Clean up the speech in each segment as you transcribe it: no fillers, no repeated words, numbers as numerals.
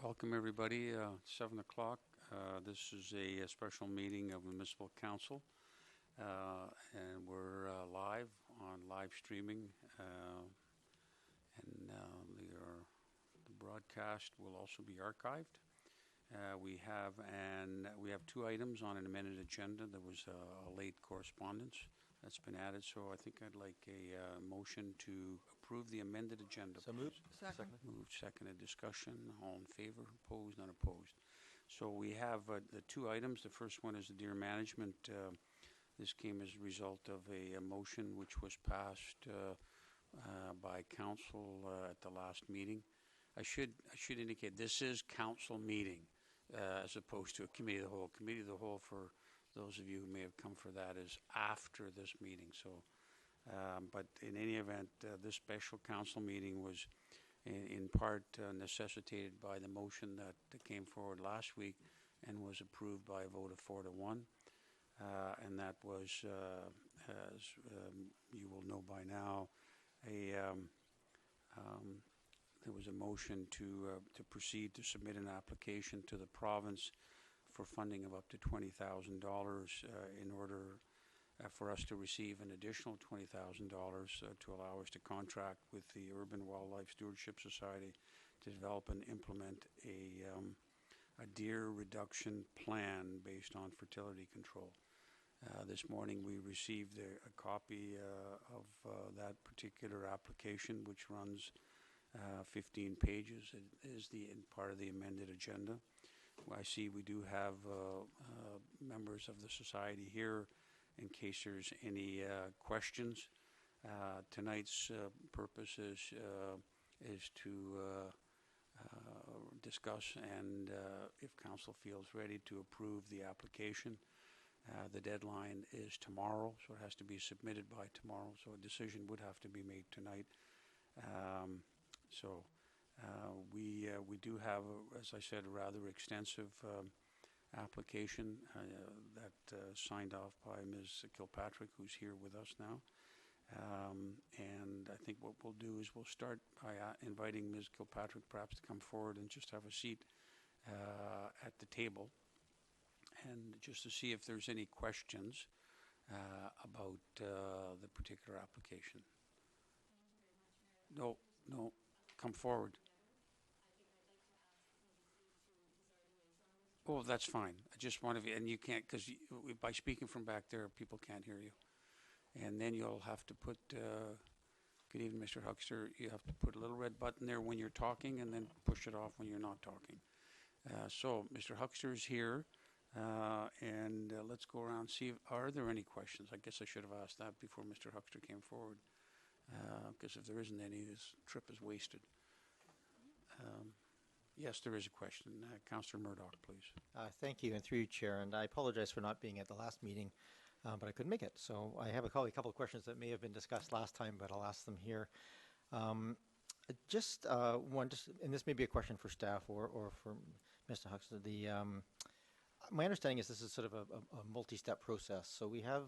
Welcome, everybody. 7 o'clock. This is a special meeting of the Municipal Council, and we're live on live streaming, and the broadcast will also be archived. We have two items on an amended agenda. There was a late correspondence that's been added, so I think I'd like a motion to approve the amended agenda. So moved. Second. Moved, seconded, discussion. All in favor? Opposed? Not opposed. So we have the two items. The first one is the deer management. This came as a result of a motion which was passed by council at the last meeting. I should indicate this is council meeting as opposed to a committee of the whole. Committee of the whole, for those of you who may have come for that, is after this meeting. So, but in any event, this special council meeting was in part necessitated by the motion that came forward last week and was approved by a vote of 4-1. And that was, as you will know by now, there was a motion to proceed to submit an application to the province for funding of up to $20,000 in order for us to receive an additional $20,000 to allow us to contract with the Urban Wildlife Stewardship Society to develop and implement a deer reduction plan based on fertility control. This morning we received a copy of that particular application, which runs 15 pages. It is part of the amended agenda. I see we do have members of the society here in case there's any questions. Tonight's purpose is to discuss and if council feels ready to approve the application. The deadline is tomorrow, so it has to be submitted by tomorrow, so a decision would have to be made tonight. We do have, as I said, a rather extensive application that signed off by Ms. Kilpatrick, who's here with us now. And I think what we'll do is we'll start by inviting Ms. Kilpatrick perhaps to come forward and just have a seat at the table, and just to see if there's any questions about the particular application. No, come forward. Oh, that's fine. I just want to, and you can't, because by speaking from back there, people can't hear you. And then you'll have to put, good evening, Mr. Huckster, you have to put a little red button there when you're talking and then push it off when you're not talking. So Mr. Huckster is here, and let's go around and see, are there any questions? I guess I should have asked that before Mr. Huckster came forward, because if there isn't any, this trip is wasted. Yes, there is a question. Councillor Murdoch, please. Thank you, and through you, Chair. And I apologize for not being at the last meeting, but I couldn't make it. So I have a couple of questions that may have been discussed last time, but I'll ask them here. Just one, and this may be a question for staff or for Mr. Huxley. My understanding is this is sort of a multi-step process. So we have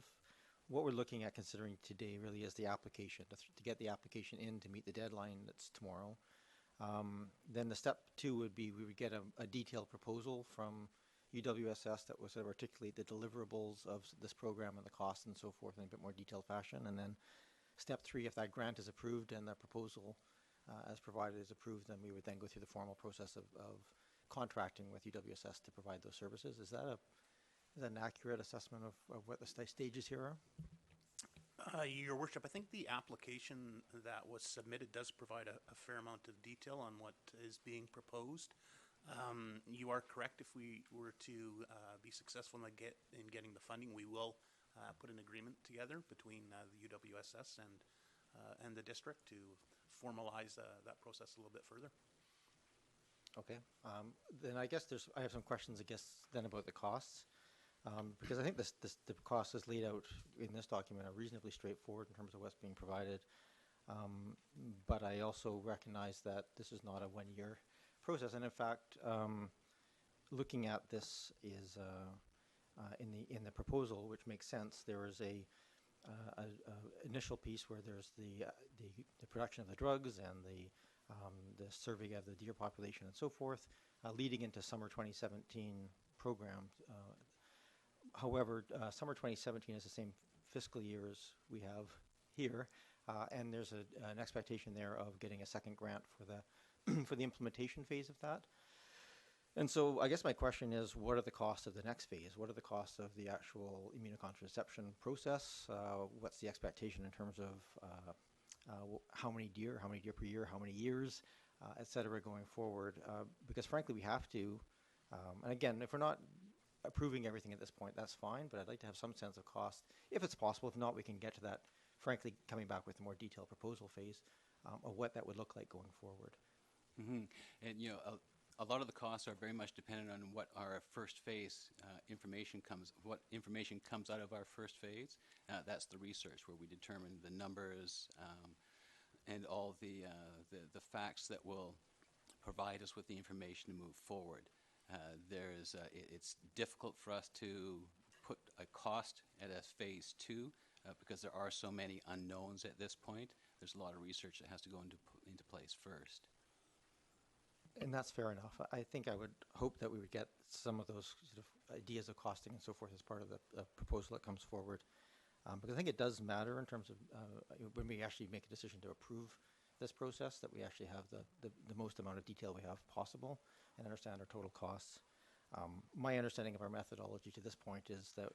what we're looking at considering today really is the application, to get the application in to meet the deadline that's tomorrow. Then the step 2 would be we would get a detailed proposal from UWSS that would sort of articulate the deliverables of this program and the costs and so forth in a bit more detailed fashion. And then step 3, if that grant is approved and the proposal as provided is approved, then we would then go through the formal process of contracting with UWSS to provide those services. Is that an accurate assessment of what the stages here are? Your Worship, I think the application that was submitted does provide a fair amount of detail on what is being proposed. You are correct. If we were to be successful in getting the funding, we will put an agreement together between the UWSS and the district to formalize that process a little bit further. Okay. Then I guess I have some questions, I guess, then about the costs. Because I think the cost is laid out in this document are reasonably straightforward in terms of what's being provided. But I also recognize that this is not a one-year process. And in fact, looking at this is in the proposal, which makes sense, there is a initial piece where there's the production of the drugs and the the survey of the deer population and so forth, leading into summer 2017 program. However, summer 2017 is the same fiscal year as we have here, and there's an expectation there of getting a second grant for the for the implementation phase of that. And so I guess my question is, what are the costs of the next phase? What are the costs of the actual immunocontraception process? What's the expectation in terms of how many deer per year, how many years, et cetera, going forward? Because frankly, we have to, and again, if we're not approving everything at this point, that's fine, but I'd like to have some sense of cost, if it's possible. If not, we can get to that, frankly, coming back with a more detailed proposal phase of what that would look like going forward. Mm-hmm. And, you know, a lot of the costs are very much dependent on what our first phase what information comes out of our first phase. That's the research where we determine the numbers and all the facts that will provide us with the information to move forward. It's difficult for us to put a cost at a phase 2 because there are so many unknowns at this point. There's a lot of research that has to go into place first. And that's fair enough. I think I would hope that we would get some of those sort of ideas of costing and so forth as part of the proposal that comes forward. Because I think it does matter in terms of when we actually make a decision to approve this process, that we actually have the most amount of detail we have possible and understand our total costs. My understanding of our methodology to this point is that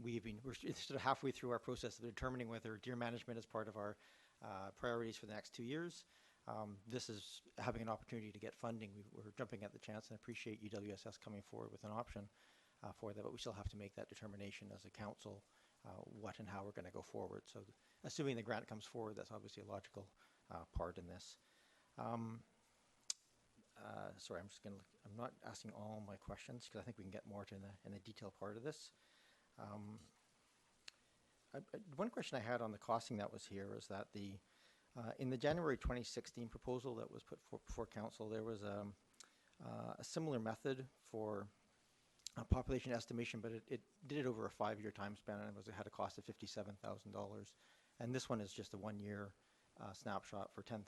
we're sort of halfway through our process of determining whether deer management is part of our priorities for the next 2 years. This is having an opportunity to get funding. We're jumping at the chance, and appreciate UWSS coming forward with an option for that, but we still have to make that determination as a council, what and how we're going to go forward. So assuming the grant comes forward, that's obviously a logical part in this. Sorry, I'm not asking all my questions because I think we can get more to in the detail part of this. One question I had on the costing that was here is that in the January 2016 proposal that was put before council, there was a similar method for population estimation, but it did it over a 5-year time span, and it had a cost of $57,000. And this one is just a 1-year snapshot for $10,000.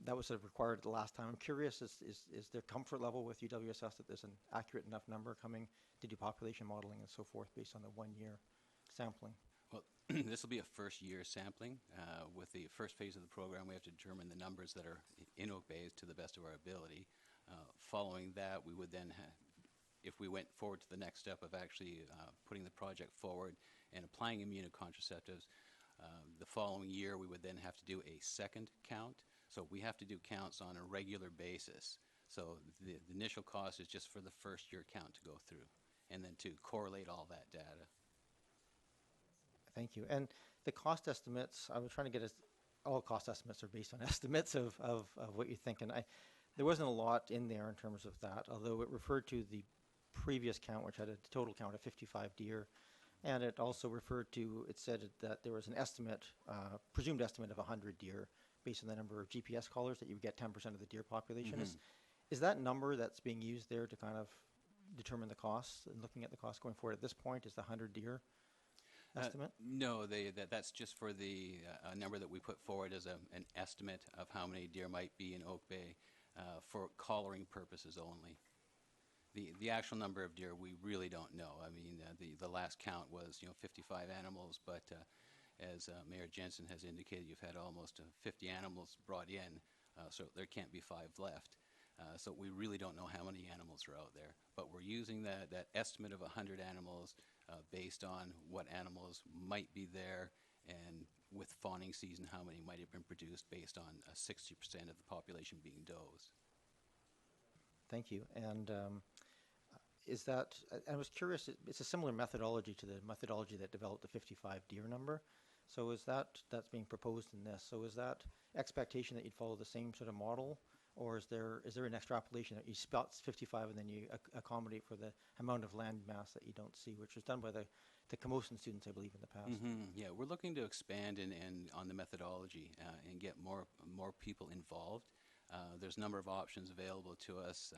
That was sort of required the last time. I'm curious, is there comfort level with UWSS that there's an accurate enough number coming to do population modeling and so forth based on the 1-year sampling? Well, this will be a first-year sampling. With the first phase of the program, we have to determine the numbers that are in Oak Bay to the best of our ability. Following that, we would then if we went forward to the next step of actually putting the project forward and applying immunocontraceptives, the following year we would then have to do a second count. So we have to do counts on a regular basis. So the initial cost is just for the first year count to go through, and then to correlate all that data. Thank you. And the cost estimates, I was trying to get all cost estimates are based on estimates of what you think. And there wasn't a lot in there in terms of that, although it referred to the previous count, which had a total count of 55 deer. And it also referred to, it said that there was an estimate, presumed estimate of 100 deer based on the number of GPS collars, that you would get 10% of the deer population. Mm-hmm. Is that number that's being used there to kind of determine the costs and looking at the costs going forward at this point is the 100 deer estimate? No, that's just for the number that we put forward as an estimate of how many deer might be in Oak Bay for collaring purposes only. The actual number of deer we really don't know. I mean, the last count was 55 animals, but as Mayor Jensen has indicated, you've had almost 50 animals brought in, so there can't be 5 left. So we really don't know how many animals are out there, but we're using that estimate of 100 animals based on what animals might be there, and with fawning season, how many might have been produced based on 60% of the population being does. Thank you. And is that, I was curious, it's a similar methodology to the methodology that developed the 55 deer number. So is that's being proposed in this? So is that expectation that you'd follow the same sort of model? Or is there an extrapolation that you spot 55 and then you accommodate for the amount of land mass that you don't see, which was done by the Camosun students, I believe, in the past? Mm-hmm. Yeah, we're looking to expand and on the methodology and get more people involved. There's a number of options available to us.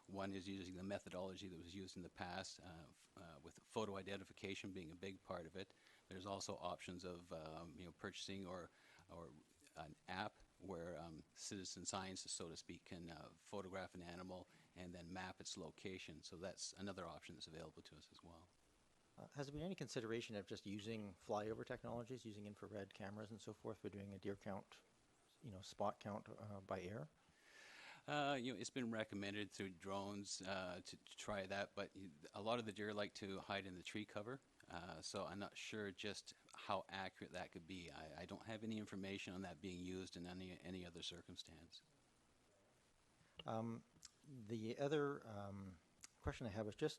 One is using the methodology that was used in the past, with photo identification being a big part of it. There's also options of purchasing or an app where citizen scientists, so to speak, can photograph an animal and then map its location. So that's another option that's available to us as well. Has there been any consideration of just using flyover technologies, using infrared cameras and so forth for doing a deer count, spot count by air? It's been recommended through drones to try that, but a lot of the deer like to hide in the tree cover, so I'm not sure just how accurate that could be. I don't have any information on that being used in any other circumstance. The other question I have is just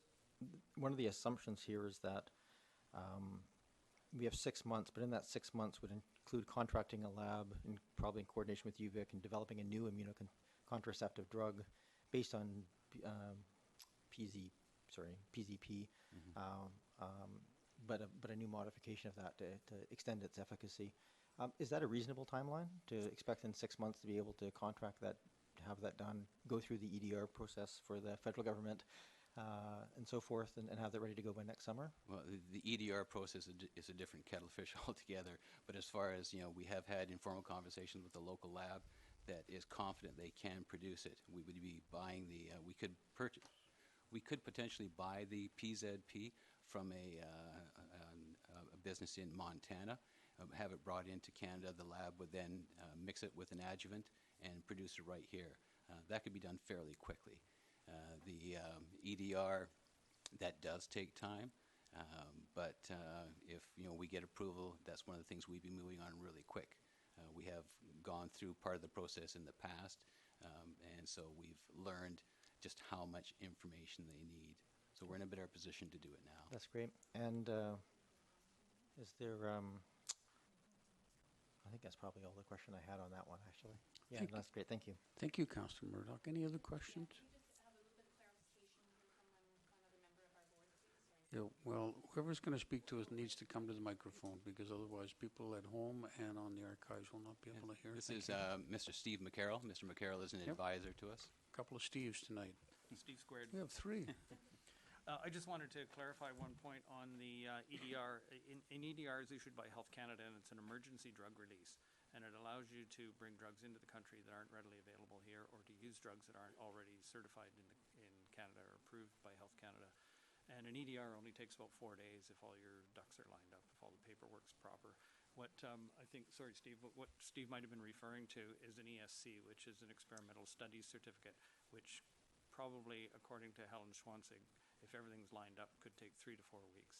one of the assumptions here is that we have 6 months, but in that 6 months would include contracting a lab, and probably in coordination with UVic, and developing a new immunocontraceptive drug based on PZP, but a new modification of that to extend its efficacy. Is that a reasonable timeline to expect in 6 months to be able to contract that, to have that done, go through the EDR process for the federal government, and so forth, and have that ready to go by next summer? Well, the EDR process is a different kettle of fish altogether. But as far as, we have had informal conversations with the local lab that is confident they can produce it. We would be buying we could potentially buy the PZP from a business in Montana, have it brought into Canada. The lab would then mix it with an adjuvant and produce it right here. That could be done fairly quickly. The EDR, that does take time, but if we get approval, that's one of the things we'd be moving on really quick. We have gone through part of the process in the past, and so we've learned just how much information they need. So we're in a better position to do it now. That's great. And is there, I think that's probably all the question I had on that one, actually. Yeah, that's great. Thank you. Thank you, Councillor Murdoch. Any other questions? Yeah, well, whoever's going to speak to us needs to come to the microphone, because otherwise people at home and on the archives will not be able to hear. This is Mr. Steve McCarroll. Mr. McCarroll is an advisor to us. A couple of Steves tonight. Steve squared. We have three. I just wanted to clarify one point on the EDR. An EDR is issued by Health Canada, and it's an emergency drug release, and it allows you to bring drugs into the country that aren't readily available here, or to use drugs that aren't already certified in Canada or approved by Health Canada. And an EDR only takes about 4 days if all your ducks are lined up, if all the paperwork's proper. What I think, sorry, Steve, but what Steve might have been referring to is an ESC, which is an experimental studies certificate, which probably, according to Helen Schwansig, if everything's lined up, could take 3 to 4 weeks.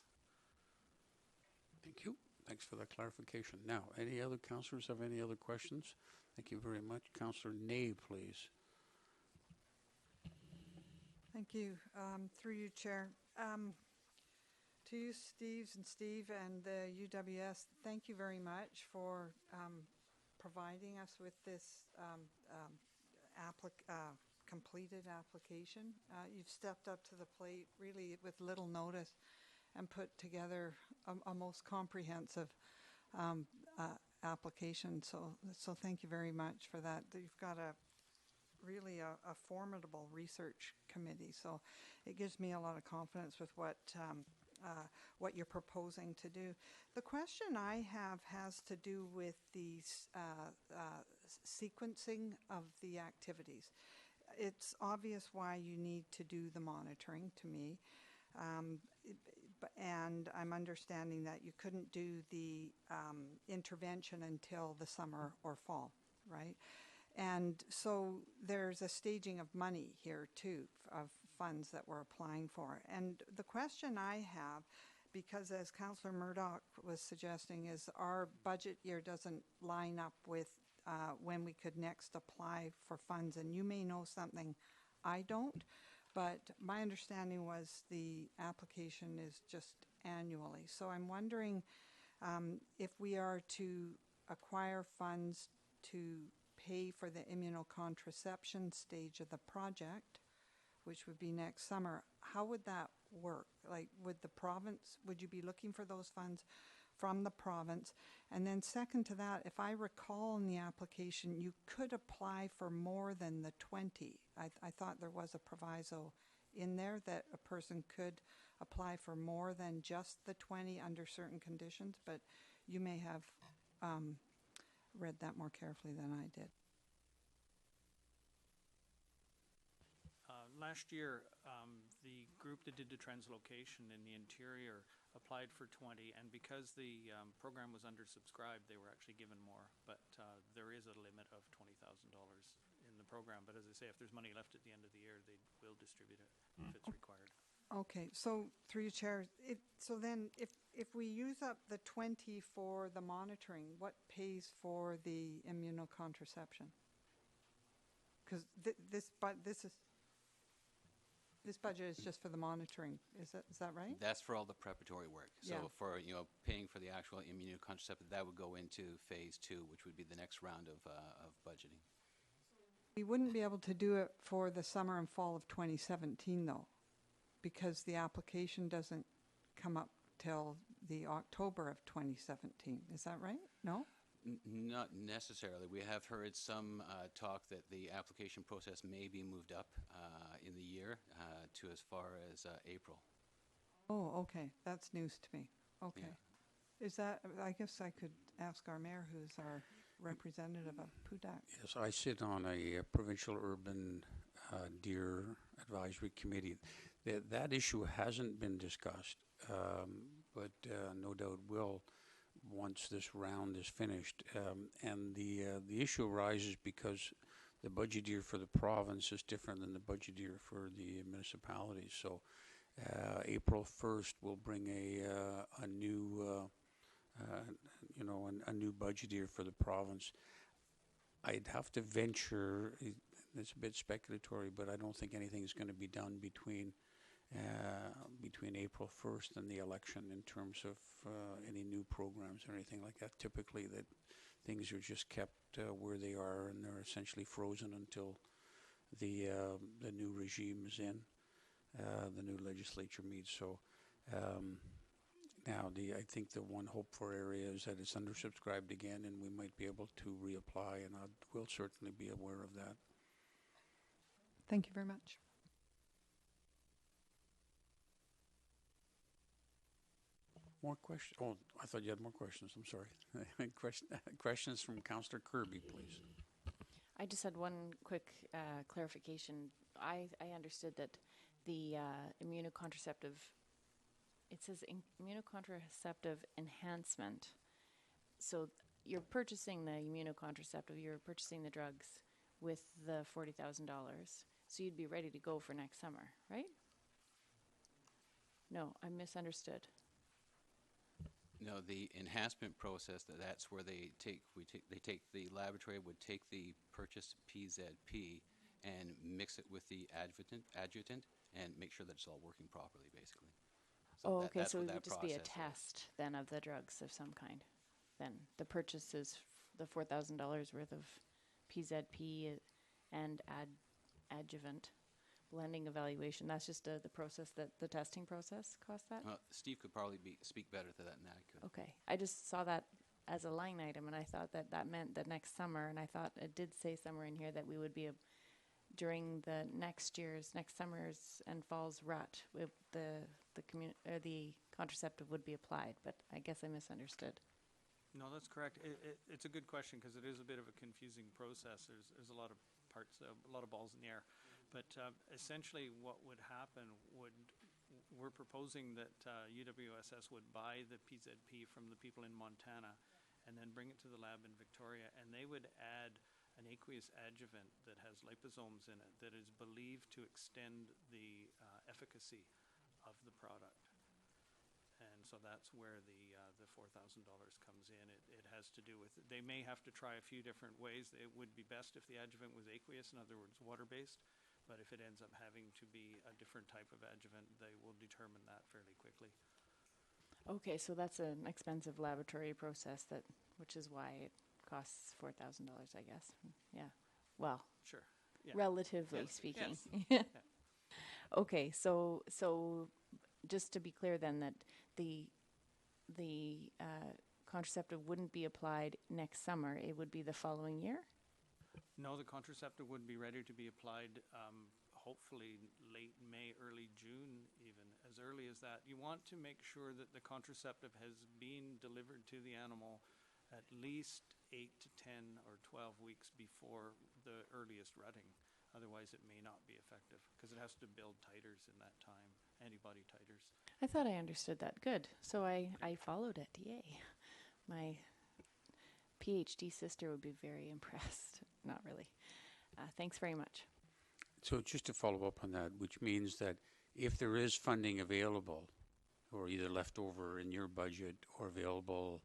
Thank you. Thanks for that clarification. Now, any other councillors have any other questions? Thank you very much. Councillor Ney, please. Thank you. Through you, Chair. To you, Steve and the UWS, thank you very much for providing us with this completed application. You've stepped up to the plate really with little notice and put together a most comprehensive application. So thank you very much for that. You've got really a formidable research committee. So it gives me a lot of confidence with what you're proposing to do. The question I have has to do with the sequencing of the activities. It's obvious why you need to do the monitoring to me. And I'm understanding that you couldn't do the intervention until the summer or fall, right? And so there's a staging of money here too, of funds that we're applying for. And the question I have, because as Councillor Murdoch was suggesting, is our budget year doesn't line up with when we could next apply for funds. And you may know something I don't, but my understanding was the application is just annually. So I'm wondering if we are to acquire funds to pay for the immunocontraception stage of the project, which would be next summer, how would that work? Like, would you be looking for those funds from the province? And then second to that, if I recall in the application, you could apply for more than the 20. I thought there was a proviso in there that a person could apply for more than just the 20 under certain conditions, but you may have read that more carefully than I did. Last year, the group that did the translocation in the interior applied for 20, and because the program was undersubscribed, they were actually given more. But there is a limit of $20,000 in the program. But as I say, if there's money left at the end of the year, they will distribute it if it's required. Okay, so through your chair, so then if we use up the 20 for the monitoring, what pays for the immunocontraception? Because this budget is just for the monitoring, is that right? That's for all the preparatory work. So Yeah. for, paying for the actual immunocontraceptive, that would go into phase 2, which would be the next round of budgeting. We wouldn't be able to do it for the summer and fall of 2017, though, because the application doesn't come up till the October of 2017. Is that right? No? Not necessarily. We have heard some talk that the application process may be moved up in the year to as far as April. Oh, okay. That's news to me. Okay. Yeah. Is that, I guess I could ask our mayor, who's our representative of PUDAC. Yes, I sit on a provincial urban deer advisory committee. That issue hasn't been discussed, but no doubt will once this round is finished. And the issue arises because the budget year for the province is different than the budget year for the municipalities. So April 1st will bring a new a new budget year for the province. I'd have to venture, it's a bit speculatory, but I don't think anything is going to be done between April 1st and the election in terms of any new programs or anything like that. Typically, that things are just kept where they are, and they're essentially frozen until the new regime is in, the new legislature meets. So now, I think the one hope for area is that it's undersubscribed again, and we might be able to reapply, and we'll certainly be aware of that. Thank you very much. More questions? Oh, I thought you had more questions. I'm sorry. Questions from Councillor Kirby, please. I just had one quick clarification. I understood that the immunocontraceptive, it says immunocontraceptive enhancement. So you're purchasing the immunocontraceptive, you're purchasing the drugs with the $40,000. So you'd be ready to go for next summer, right? No, I misunderstood. No, the enhancement process, that's where the laboratory would take the purchased PZP and mix it with the adjutant and make sure that it's all working properly, basically. So okay, so it would just be a test then of the drugs of some kind. Then the purchase is the $4,000 worth of PZP and adjuvant blending evaluation. That's just the process, that the testing process costs that? Steve could probably speak better to that than I could. Okay, I just saw that as a line item, and I thought that meant that next summer, and I thought it did say somewhere in here that we would be during the next summer's and fall's rut, the contraceptive would be applied, but I guess I misunderstood. No, that's correct. It's a good question because it is a bit of a confusing process. There's a lot of parts, a lot of balls in the air. But essentially what would happen we're proposing that UWSS would buy the PZP from the people in Montana and then bring it to the lab in Victoria, and they would add an aqueous adjuvant that has liposomes in it that is believed to extend the efficacy of the product. And so that's where the $4,000 comes in. It has to do with, they may have to try a few different ways. It would be best if the adjuvant was aqueous, in other words, water-based. But if it ends up having to be a different type of adjuvant, they will determine that fairly quickly. Okay, so that's an expensive laboratory process, which is why it costs $4,000, I guess. Yeah, well, Sure. Yeah. relatively Yes. speaking. Yes. Okay, so just to be clear then, that the contraceptive wouldn't be applied next summer, it would be the following year? No, the contraceptive would be ready to be applied hopefully late May, early June, even as early as that. You want to make sure that the contraceptive has been delivered to the animal at least 8 to 10 or 12 weeks before the earliest rutting. Otherwise, it may not be effective because it has to build titers in that time, antibody titers. I thought I understood that. Good. So I followed it. Yay. My PhD sister would be very impressed. Not really. Thanks very much. So just to follow up on that, which means that if there is funding available, or either left over in your budget or available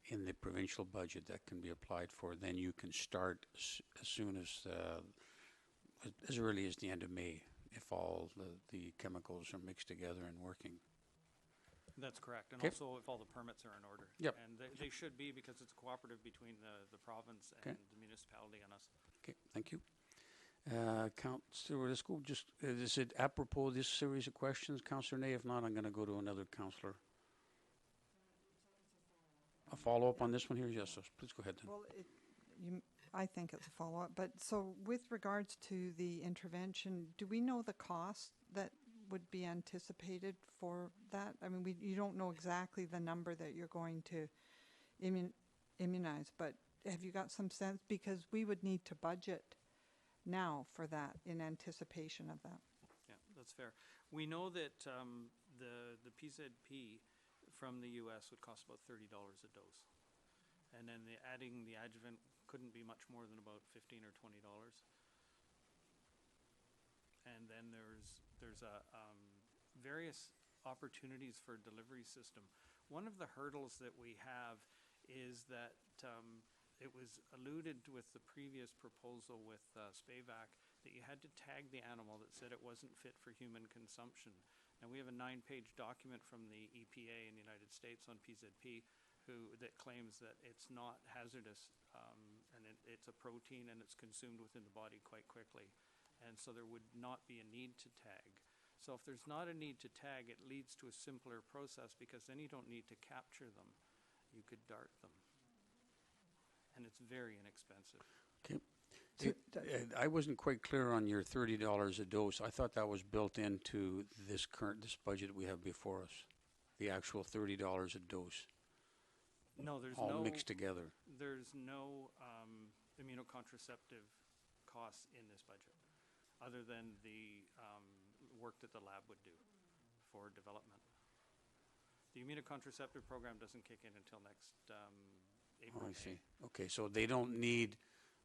in the provincial budget that can be applied for, then you can start as soon as early as the end of May, if all the chemicals are mixed together and working. That's correct. And Okay. also if all the permits are in order. Yep. And they should be because it's cooperative between the province Okay. and the municipality and us. Okay, thank you. Councillor Lesko, just, is it apropos this series of questions? Councillor Nay, if not, I'm going to go to another councillor. A follow-up on this one here? Yes, so please go ahead then. Well, I think it's a follow-up, but so with regards to the intervention, do we know the cost that would be anticipated for that? I mean, you don't know exactly the number that you're going to immunize, but have you got some sense? Because we would need to budget now for that in anticipation of that. Yeah, that's fair. We know that the PZP from the U.S. would cost about $30 a dose. And then adding the adjuvant couldn't be much more than about $15 or $20. And then there's various opportunities for delivery system. One of the hurdles that we have is that it was alluded with the previous proposal with Spayvac that you had to tag the animal that said it wasn't fit for human consumption. Now we have a 9-page document from the EPA in the United States on PZP that claims that it's not hazardous and it's a protein and it's consumed within the body quite quickly. And so there would not be a need to tag. So if there's not a need to tag, it leads to a simpler process because then you don't need to capture them. You could dart them. And it's very inexpensive. Okay. I wasn't quite clear on your $30 a dose. I thought that was built into this budget we have before us. The actual $30 a dose. No, there's all mixed together. There's no immunocontraceptive costs in this budget, other than the work that the lab would do for development. The immunocontraceptive program doesn't kick in until next April. Oh, I see. Okay, so they don't need.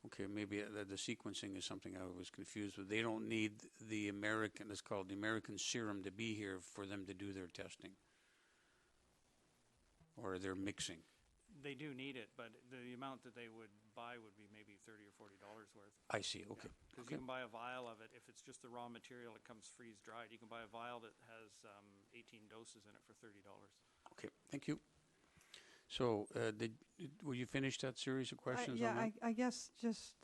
Okay, maybe the sequencing is something I was confused with. They don't need the American, let's call it the American serum to be here for them to do their testing. Or they're mixing. They do need it, but the amount that they would buy would be maybe $30 or $40 worth. I see, okay. Because you can buy a vial of it. If it's just the raw material, it comes freeze-dried. You can buy a vial that has 18 doses in it for $30. Okay, thank you. So, were you finished that series of questions? Yeah, on that? I guess just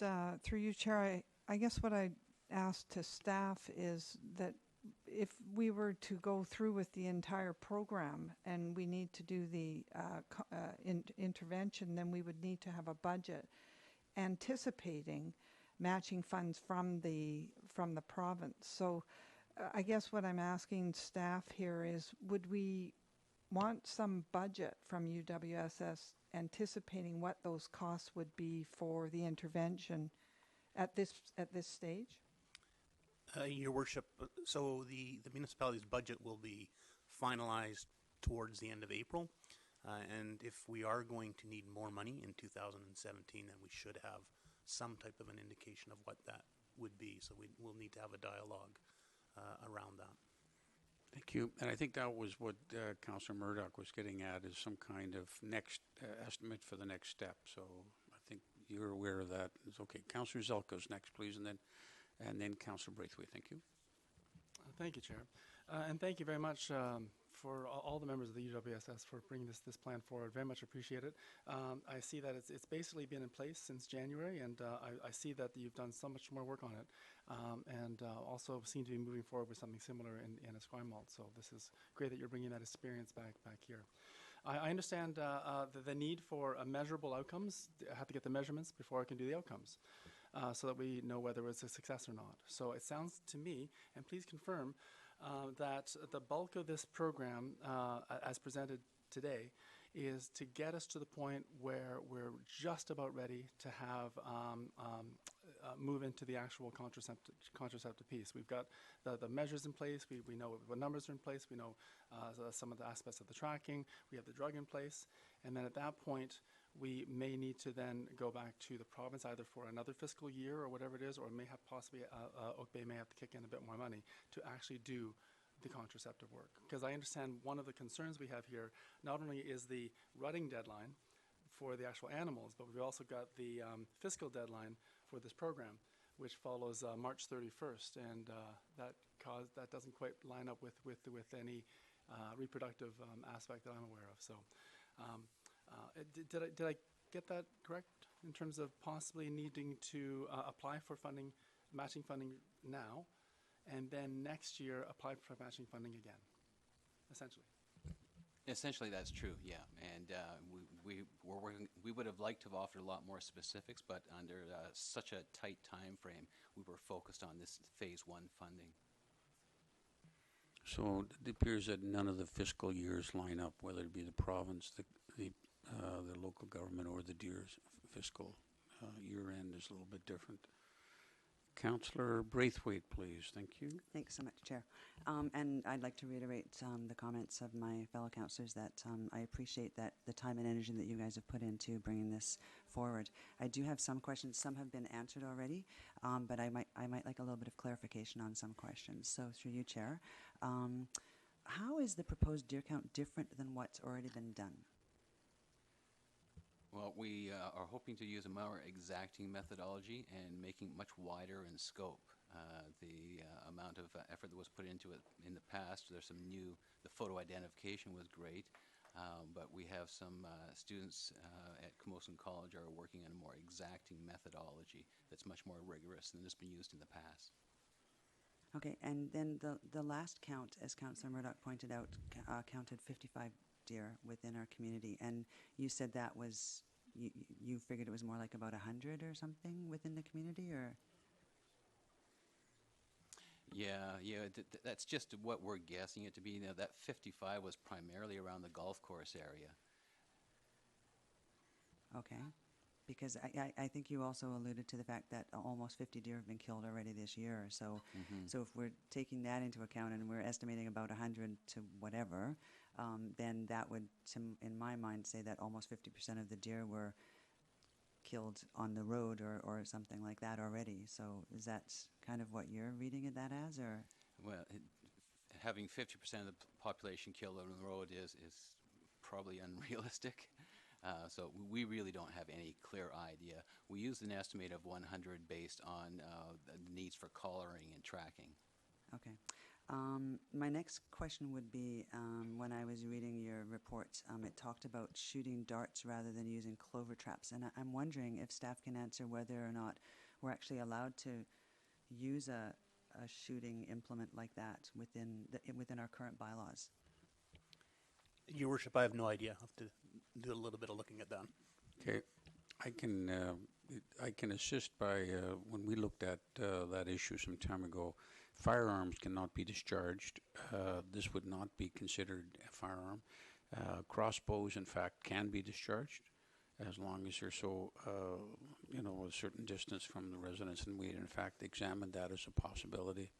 through you, Chair, I guess what I asked to staff is that if we were to go through with the entire program and we need to do the intervention, then we would need to have a budget anticipating matching funds from the province. So I guess what I'm asking staff here is, would we want some budget from UWSS anticipating what those costs would be for the intervention at this stage? Your Worship, so the municipality's budget will be finalized towards the end of April. And if we are going to need more money in 2017, then we should have some type of an indication of what that would be. So we'll need to have a dialogue around that. Thank you. And I think that was what Councillor Murdoch was getting at, is some kind of next estimate for the next step. So I think you're aware of that. It's okay. Councillor Zelko's next, please, and then Councillor Braithwaite. Thank you. Thank you, Chair. And thank you very much for all the members of the UWSS for bringing this plan forward. Very much appreciate it. I see that it's basically been in place since January, and I see that you've done so much more work on it, and also seem to be moving forward with something similar in Esquimalt. So this is great that you're bringing that experience back here. I understand the need for measurable outcomes. I have to get the measurements before I can do the outcomes. So that we know whether it's a success or not. So it sounds to me, and please confirm, that the bulk of this program, as presented today, is to get us to the point where we're just about ready to have move into the actual contraceptive piece. We've got the measures in place. We know what numbers are in place. We know some of the aspects of the tracking. We have the drug in place. And then at that point, we may need to then go back to the province either for another fiscal year or whatever it is, or may have possibly Oak Bay may have to kick in a bit more money to actually do the contraceptive work. Because I understand one of the concerns we have here not only is the rutting deadline for the actual animals, but we've also got the fiscal deadline for this program, which follows March 31st, and that doesn't quite line up with any reproductive aspect that I'm aware of. So, did I get that correct in terms of possibly needing to apply for funding, matching funding now, and then next year apply for matching funding again, essentially? Essentially, that's true, yeah. And we would have liked to have offered a lot more specifics, but under such a tight time frame, we were focused on this phase 1 funding. So it appears that none of the fiscal years line up, whether it be the province, the local government, or the DEER's fiscal year end is a little bit different. Councillor Braithwaite, please. Thank you. Thanks so much, Chair. And I'd like to reiterate the comments of my fellow councillors that I appreciate that the time and energy that you guys have put into bringing this forward. I do have some questions. Some have been answered already, but I might like a little bit of clarification on some questions. So through you, Chair, how is the proposed deer count different than what's already been done? Well, we are hoping to use a more exacting methodology and making much wider in scope. The amount of effort that was put into it in the past, there's some new, the photo identification was great, but we have some students at Camosun College are working on a more exacting methodology that's much more rigorous than has been used in the past. Okay, and then the last count, as Councillor Murdoch pointed out, counted 55 deer within our community, and you said that was, you figured it was more like about 100 or something within the community, or? Yeah, that's just what we're guessing it to be. You know, that 55 was primarily around the golf course area. Okay, because I think you also alluded to the fact that almost 50 deer have been killed already this year. So, so if we're taking that into account and we're estimating about 100 to whatever, then that would, in my mind, say that almost 50% of the deer were killed on the road or something like that already. So is that kind of what you're reading it that as, or? Well, having 50% of the population killed on the road is probably unrealistic. So we really don't have any clear idea. We used an estimate of 100 based on the needs for collaring and tracking. Okay. My next question would be, when I was reading your report, it talked about shooting darts rather than using clover traps. And I'm wondering if staff can answer whether or not we're actually allowed to use a shooting implement like that within our current bylaws. Your Worship, I have no idea. I'll have to do a little bit of looking at that. Okay, I can assist by when we looked at that issue some time ago. Firearms cannot be discharged. This would not be considered a firearm. Crossbows, in fact, can be discharged as long as they're so, a certain distance from the residence. And we had, in fact, examined that as a possibility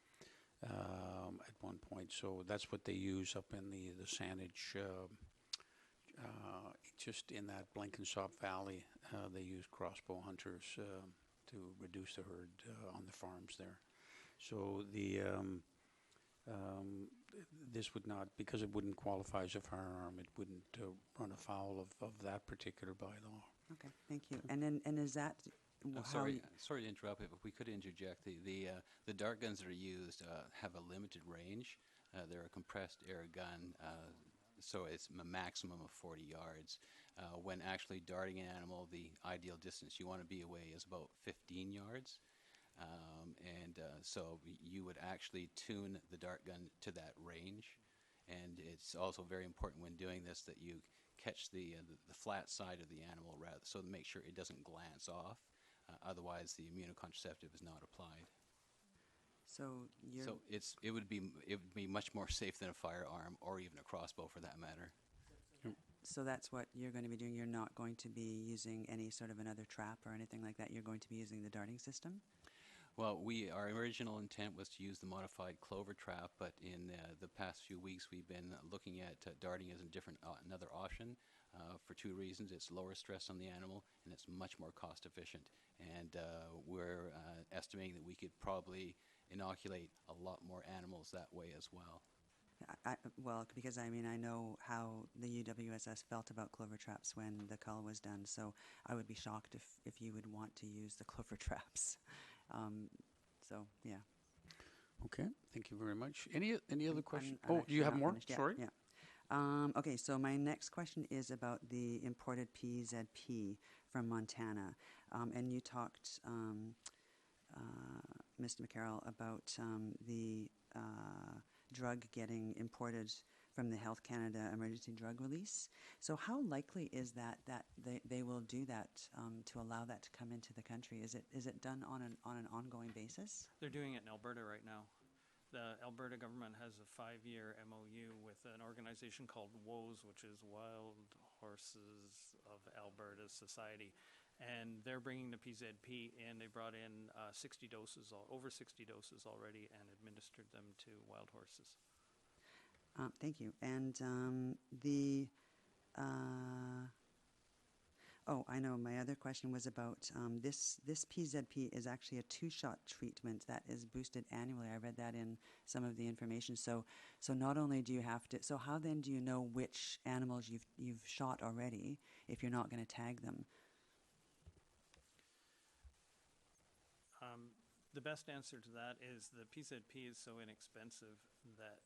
at one point. So that's what they use up in the Saanich, just in that Blenkinsop Valley. They use crossbow hunters to reduce the herd on the farms there. So this would not, because it wouldn't qualify as a firearm, it wouldn't run afoul of that particular bylaw. Okay, thank you. And is that Sorry to interrupt, if we could interject. The dart guns that are used have a limited range. They're a compressed air gun, so it's a maximum of 40 yards. When actually darting an animal, the ideal distance you want to be away is about 15 yards. So you would actually tune the dart gun to that range. And it's also very important when doing this that you catch the flat side of the animal so to make sure it doesn't glance off. Otherwise, the immunocontraceptive is not applied. So it would be much more safe than a firearm or even a crossbow for that matter. So that's what you're going to be doing. You're not going to be using any sort of another trap or anything like that. You're going to be using the darting system? Well, our original intent was to use the modified clover trap, but in the past few weeks, we've been looking at darting as another option for two reasons. It's lower stress on the animal, and it's much more cost efficient. And we're estimating that we could probably inoculate a lot more animals that way as well. Well, because I mean, I know how the UWSS felt about clover traps when the cull was done, so I would be shocked if you would want to use the clover traps. So, yeah. Okay, thank you very much. Any other questions? I'm Oh, do you actually have not more? finished yet. Sorry. Yeah. Okay, so my next question is about the imported PZP from Montana. And you talked, Mr. McCarroll, about the drug getting imported from the Health Canada emergency drug release. So how likely is that they will do that to allow that to come into the country? Is it done on an ongoing basis? They're doing it in Alberta right now. The Alberta government has a 5-year MOU with an organization called WOS, which is Wild Horses of Alberta Society. And they're bringing the PZP in. They brought in 60 doses, over 60 doses already, and administered them to wild horses. Thank you. And I know my other question was about this PZP is actually a 2-shot treatment that is boosted annually. I read that in some of the information. So not only do you have to, so how then do you know which animals you've shot already if you're not going to tag them? The best answer to that is the PZP is so inexpensive that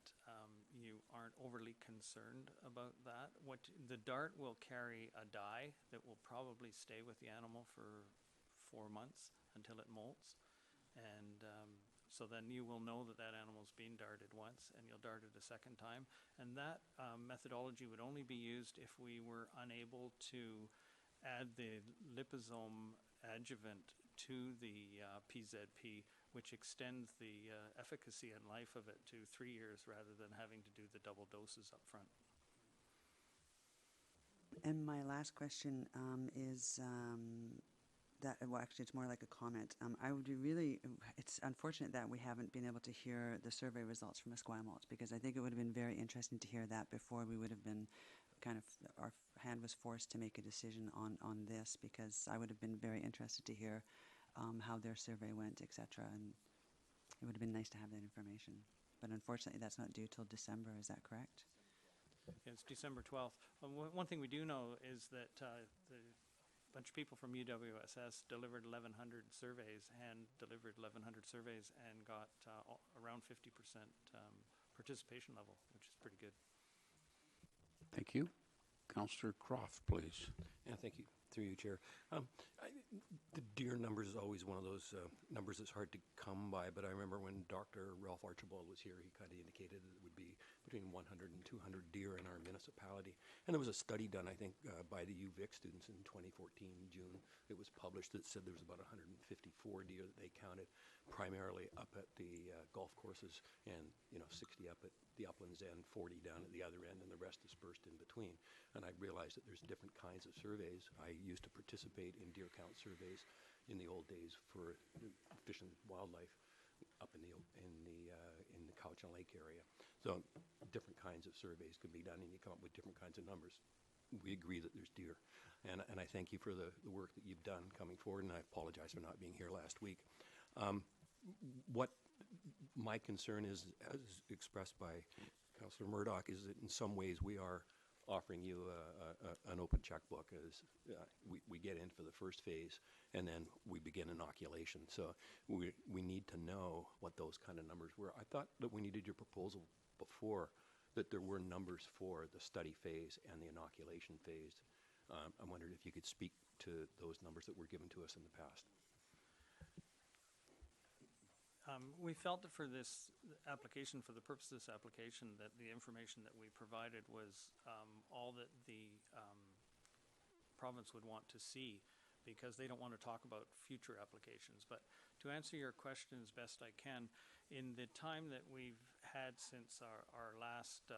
you aren't overly concerned about that. The dart will carry a dye that will probably stay with the animal for 4 months until it molts. And so then you will know that animal's been darted once, and you'll dart it a second time. And that methodology would only be used if we were unable to add the liposome adjuvant to the PZP, which extends the efficacy and life of it to 3 years rather than having to do the double doses up front. And my last question is well, actually, it's more like a comment. I would be it's unfortunate that we haven't been able to hear the survey results from Esquimalt, because I think it would have been very interesting to hear that before we would have been our hand was forced to make a decision on this, because I would have been very interested to hear how their survey went, etc. And it would have been nice to have that information. But unfortunately, that's not due till December. Is that correct? It's December 12th. One thing we do know is that the bunch of people from UWSS delivered 1,100 surveys, hand-delivered 1,100 surveys, and got around 50% participation level, which is pretty good. Thank you. Councillor Croft, please. Yeah, thank you. Through you, Chair. The deer numbers is always one of those numbers that's hard to come by, but I remember when Dr. Ralph Archibald was here, he kind of indicated that it would be between 100 and 200 deer in our municipality. And there was a study done, I think, by the UVic students in 2014, June. It was published that said there was about 154 deer that they counted, primarily up at the golf courses, and 60 up at the uplands end, 40 down at the other end, and the rest dispersed in between. And I realized that there's different kinds of surveys. I used to participate in deer count surveys in the old days for Fish and Wildlife up in the Cowichan Lake area. So different kinds of surveys could be done, and you come up with different kinds of numbers. We agree that there's deer, and I thank you for the work that you've done coming forward, and I apologize for not being here last week. What my concern is, as expressed by Councillor Murdoch, is that in some ways we are offering you an open checkbook as we get in for the first phase, and then we begin inoculation. So we need to know what those kind of numbers were. I thought that we needed your proposal before, that there were numbers for the study phase and the inoculation phase. I wondered if you could speak to those numbers that were given to us in the past. We felt that for this application, for the purpose of this application, that the information that we provided was all that the province would want to see, because they don't want to talk about future applications. But to answer your question as best I can, in the time that we've had since our last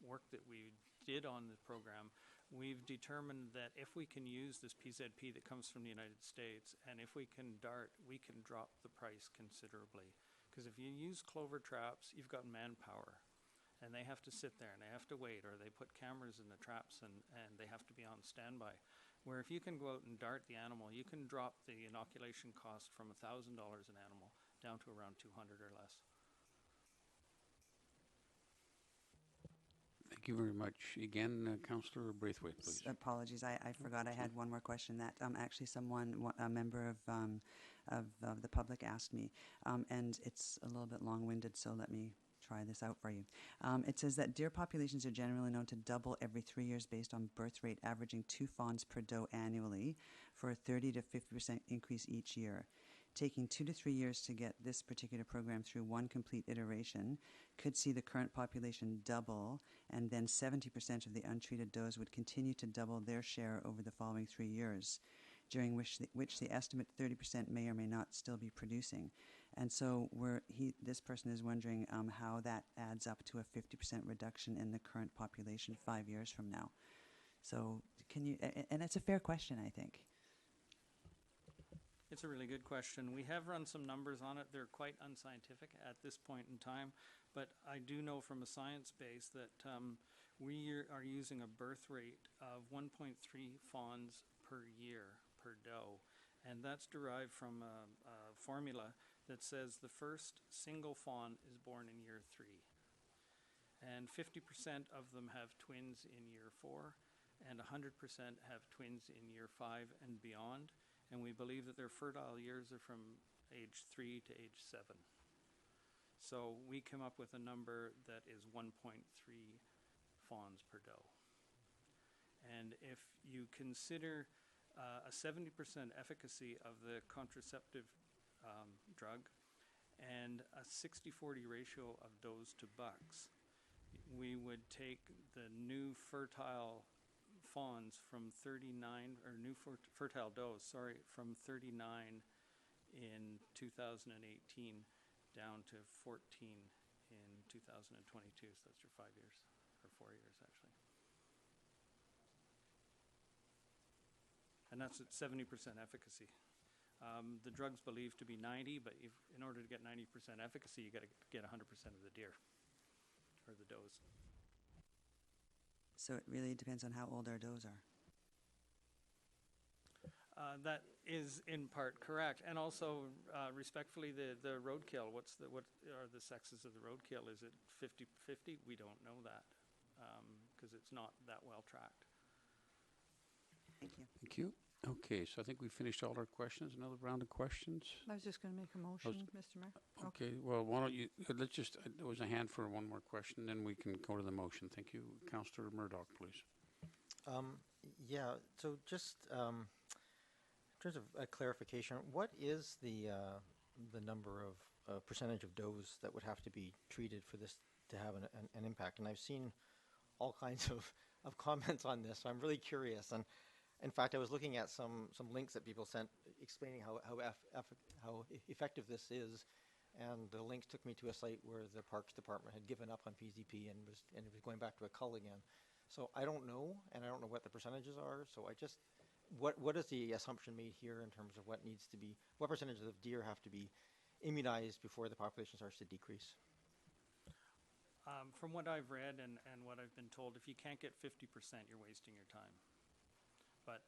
work that we did on the program, we've determined that if we can use this PZP that comes from the United States, and if we can dart, we can drop the price considerably. Because if you use clover traps, you've got manpower, and they have to sit there and they have to wait, or they put cameras in the traps and they have to be on standby. Where if you can go out and dart the animal, you can drop the inoculation cost from $1,000 an animal down to around 200 or less. Thank you very much. Again, Councillor Braithwaite, please. Apologies, I forgot I had one more question that actually a member of the public asked me, and it's a little bit long-winded, so let me try this out for you. It says that deer populations are generally known to double every 3 years based on birth rate, averaging 2 fawns per doe annually for a 30 to 50% increase each year. Taking 2 to 3 years to get this particular program through one complete iteration could see the current population double, and then 70% of the untreated does would continue to double their share over the following 3 years, during which the estimate 30% may or may not still be producing. And so this person is wondering how that adds up to a 50% reduction in the current population 5 years from now. So can you, and it's a fair question, I think. It's a really good question. We have run some numbers on it. They're quite unscientific at this point in time, but I do know from a science base that we are using a birth rate of 1.3 fawns per year per doe, and that's derived from a formula that says the first single fawn is born in year 3, and 50% of them have twins in year 4, and 100% have twins in year 5 and beyond. And we believe that their fertile years are from age 3 to age 7. So we come up with a number that is 1.3 fawns per doe. And if you consider a 70% efficacy of the contraceptive drug and a 60-40 ratio of does to bucks, we would take the new fertile fawns from 39, or new fertile does, sorry, from 39 in 2018 down to 14 in 2022. So that's your 5 years, or 4 years actually. And that's at 70% efficacy. The drug's believed to be 90, but in order to get 90% efficacy, you got to get 100% of the deer, or the does. So it really depends on how old our does are. That is in part correct, and also respectfully, the roadkill. What are the sexes of the roadkill? Is it 50-50? We don't know that because it's not that well tracked. Thank you. Thank you. Okay, so I think we finished all our questions. Another round of questions. I was just going to make a motion, Mr. Mayor. Okay, well, why don't you, let's just, there was a hand for one more question, then we can go to the motion. Thank you. Councillor Murdoch, please. Yeah, so just in terms of a clarification, what is the number of percentage of does that would have to be treated for this to have an impact? And I've seen all kinds of comments on this, so I'm really curious. And in fact, I was looking at some links that people sent explaining how effective this is, and the links took me to a site where the Parks Department had given up on PZP and it was going back to a cull again. So I don't know, and I don't know what the percentages are. So I just, what is the assumption made here in terms of what needs to be, what percentage of deer have to be immunized before the population starts to decrease? From what I've read and what I've been told, if you can't get 50%, you're wasting your time. But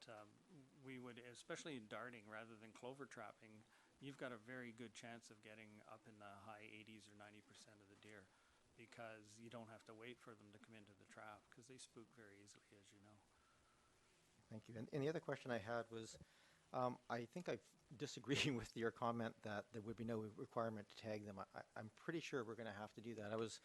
we would, especially in darting rather than clover trapping, you've got a very good chance of getting up in the high 80s or 90% of the deer because you don't have to wait for them to come into the trap because they spook very easily, as you know. Thank you. And the other question I had was, I think I disagree with your comment that there would be no requirement to tag them. I'm pretty sure we're going to have to do that. I was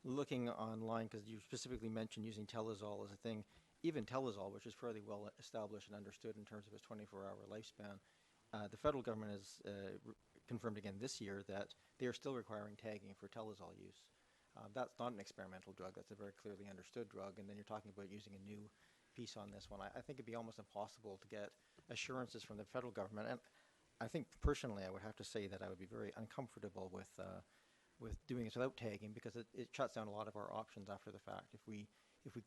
looking online because you specifically mentioned using telazol as a thing. Even telazol, which is fairly well established and understood in terms of its 24-hour lifespan, the federal government has confirmed again this year that they are still requiring tagging for telazol use. That's not an experimental drug. That's a very clearly understood drug. And then you're talking about using a new piece on this one. I think it'd be almost impossible to get assurances from the federal government. And I think personally I would have to say that I would be very uncomfortable with with doing this without tagging, because it shuts down a lot of our options after the fact. If we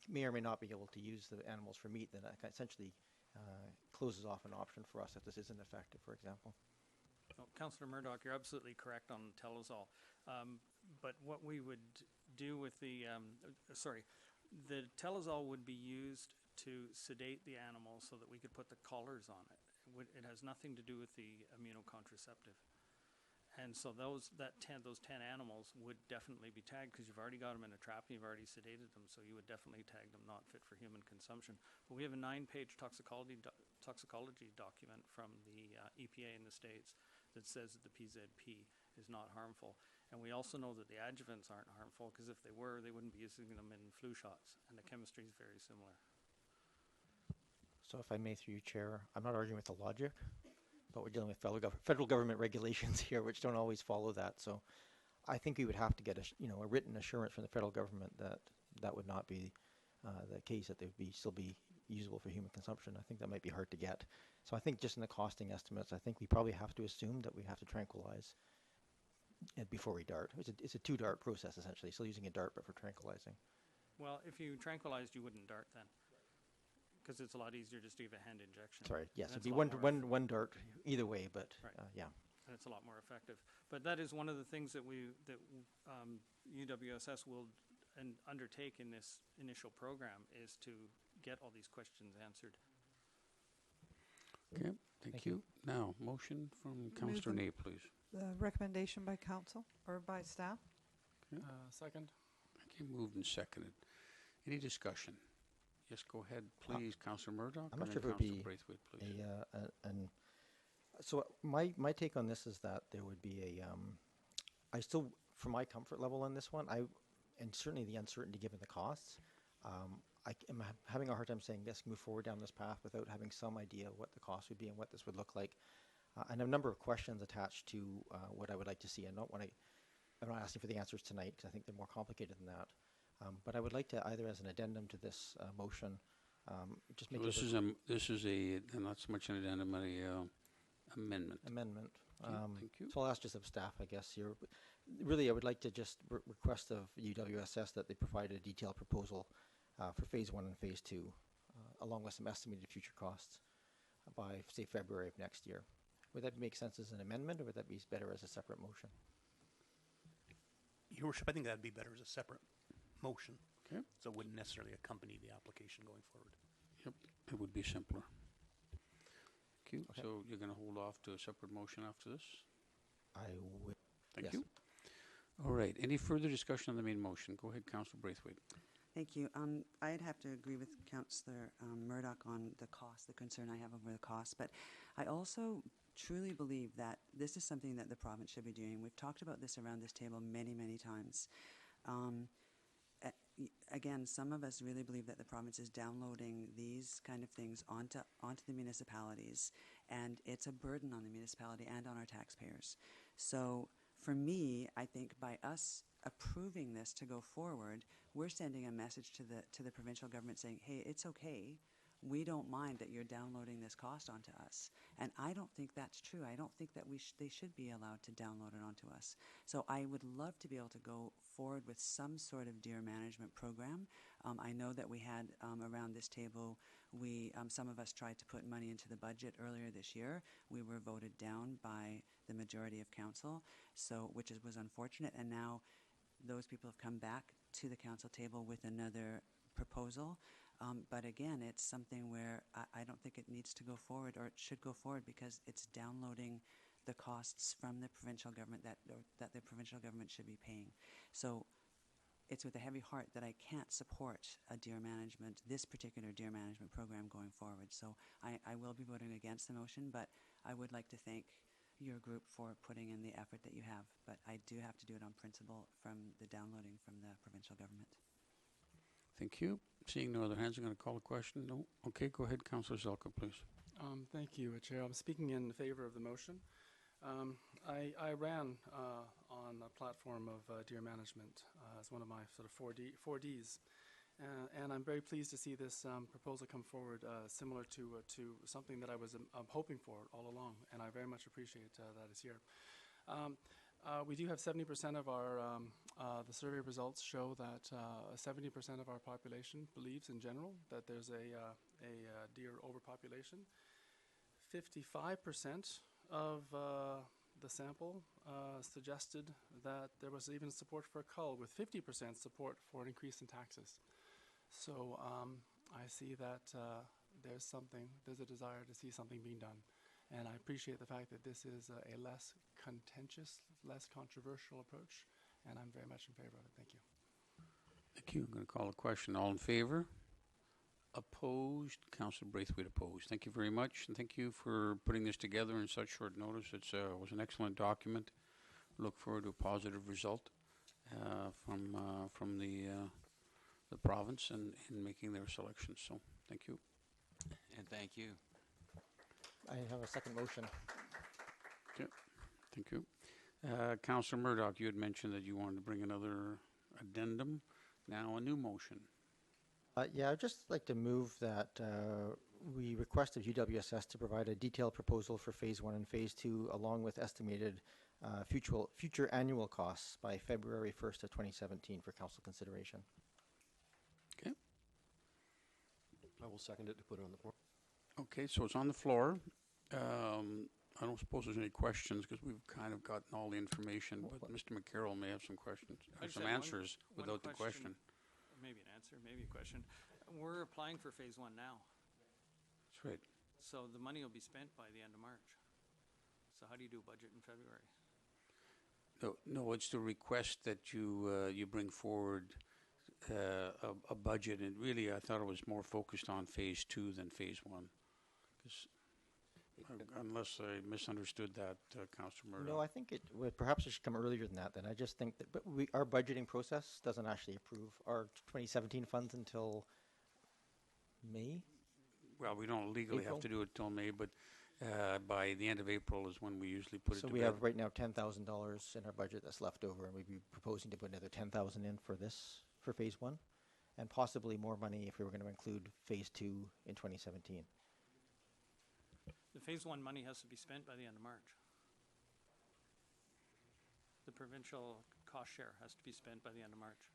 may or may not be able to use the animals for meat, then that essentially closes off an option for us if this isn't effective, for example. Oh, Councillor Murdoch, you're absolutely correct on Telazol. But what we would do with the Telazol would be used to sedate the animal so that we could put the collars on it. It has nothing to do with the immunocontraceptive. And so those 10 animals would definitely be tagged, because you've already got them in a trap and you've already sedated them, so you would definitely tag them not fit for human consumption. But we have a 9-page toxicology document from the EPA in the States that says that the PZP is not harmful. And we also know that the adjuvants aren't harmful, because if they were, they wouldn't be using them in flu shots, and the chemistry is very similar. So if I may, through you, Chair, I'm not arguing with the logic, but we're dealing with federal government regulations here, which don't always follow that. So I think we would have to get a written assurance from the federal government that that would not be the case, that they would still be usable for human consumption. I think that might be hard to get. So I think just in the costing estimates, I think we probably have to assume that we have to tranquilize it before we dart. It's a 2-dart process, essentially. Still using a dart, but for tranquilizing. Well, if you tranquilized, you wouldn't dart then, because it's a lot easier just to give a hand injection. Sorry, yes, And it'd it's be a lot more one dart either way, but Right. yeah. And it's a lot more effective. But that is one of the things that UWSS will undertake in this initial program, is to get all these questions answered. Okay, thank you. Now, motion from Councillor Ney, please. The recommendation by council or by staff? Second. Okay, moved and seconded. Any discussion? Yes, go ahead, please, Councillor Murdoch. I'm not and sure then if it would Councillor be Braithwaite, please. So my take on this is that there would be I still, for my comfort level on this one, and certainly the uncertainty given the costs, I am having a hard time saying yes, move forward down this path without having some idea of what the cost would be and what this would look like. And a number of questions attached to what I would like to see. I'm not asking for the answers tonight, because I think they're more complicated than that. But I would like to, either as an addendum to this motion, just make This is not so much an addendum, but a amendment. Okay, thank you. So I'll ask just of staff, I guess, here. Really, I would like to just request of UWSS that they provide a detailed proposal for Phase 1 and Phase 2, along with some estimated future costs by, say, February of next year. Would that make sense as an amendment, or would that be better as a separate motion? Your Worship, I think that'd be better as a separate motion. Okay. So it wouldn't necessarily accompany the application going forward. Yep, it would be simpler. Thank you. Okay. So you're going to hold off to a separate motion after this? I would. Thank Yes. you. All right. Any further discussion on the main motion? Go ahead, Councillor Braithwaite. Thank you. I'd have to agree with Councillor Murdoch on the cost, the concern I have over the cost, but I also truly believe that this is something that the province should be doing. We've talked about this around this table many, many times. Again, some of us really believe that the province is downloading these kind of things onto the municipalities, and it's a burden on the municipality and on our taxpayers. So for me, I think by us approving this to go forward, we're sending a message to the provincial government saying, hey, it's okay. We don't mind that you're downloading this cost onto us. And I don't think that's true. I don't think that they should be allowed to download it onto us. So I would love to be able to go forward with some sort of deer management program. I know that we had around this table, some of us tried to put money into the budget earlier this year. We were voted down by the majority of council, which was unfortunate. And now those people have come back to the council table with another proposal. But again, it's something where I don't think it needs to go forward, or it should go forward, because it's downloading the costs from the provincial government that the provincial government should be paying. So it's with a heavy heart that I can't support this particular deer management program going forward. So I will be voting against the motion, but I would like to thank your group for putting in the effort that you have. But I do have to do it on principle from the downloading from the provincial government. Thank you. Seeing no other hands, I'm going to call a question. No? Okay, go ahead, Councillor Zelka, please. Thank you, Chair. I'm speaking in favor of the motion. I ran on a platform of deer management as one of my sort of 4Ds. And I'm very pleased to see this proposal come forward, similar to something that I was hoping for all along, and I very much appreciate that it's here. We do have 70% of our, the survey results show that 70% of our population believes in general that there's a deer overpopulation. 55% of the sample suggested that there was even support for a cull, with 50% support for an increase in taxes. So I see that there's a desire to see something being done. And I appreciate the fact that this is a less contentious, less controversial approach, and I'm very much in favor of it. Thank you. Thank you. I'm going to call a question. All in favor? Opposed? Councillor Braithwaite opposed. Thank you very much, and thank you for putting this together in such short notice. It was an excellent document. Look forward to a positive result from the province in making their selections. So, thank you. And thank you. I have a second motion. Okay, thank you. Councillor Murdoch, you had mentioned that you wanted to bring another addendum. Now a new motion. Yeah, I'd just like to move that we request of UWSS to provide a detailed proposal for Phase 1 and Phase 2, along with estimated future annual costs by February 1st of 2017 for council consideration. Okay. I will second it to put it on the floor. Okay, so it's on the floor. I don't suppose there's any questions because we've kind of gotten all the information, but Mr. McCarroll may have some questions, I or just some had answers one without the question. Maybe an answer, maybe a question. We're applying for Phase 1 now, That's right. so the money will be spent by the end of March. So how do you do budget in February? No, it's the request that you bring forward a budget, and really I thought it was more focused on Phase 2 than Phase 1. Unless I misunderstood that, Councillor Murdoch. No, I think perhaps it should come earlier than that. Then I just think that our budgeting process doesn't actually approve our 2017 funds until May. Well, we don't legally have to do it till May, but by the end of April is when we usually put it to So bed. we have right now $10,000 in our budget that's left over, and we'd be proposing to put another $10,000 in for Phase 1, and possibly more money if we were going to include Phase 2 in 2017. The Phase 1 money has to be spent by the end of March. The provincial cost share has to be spent by the end of March.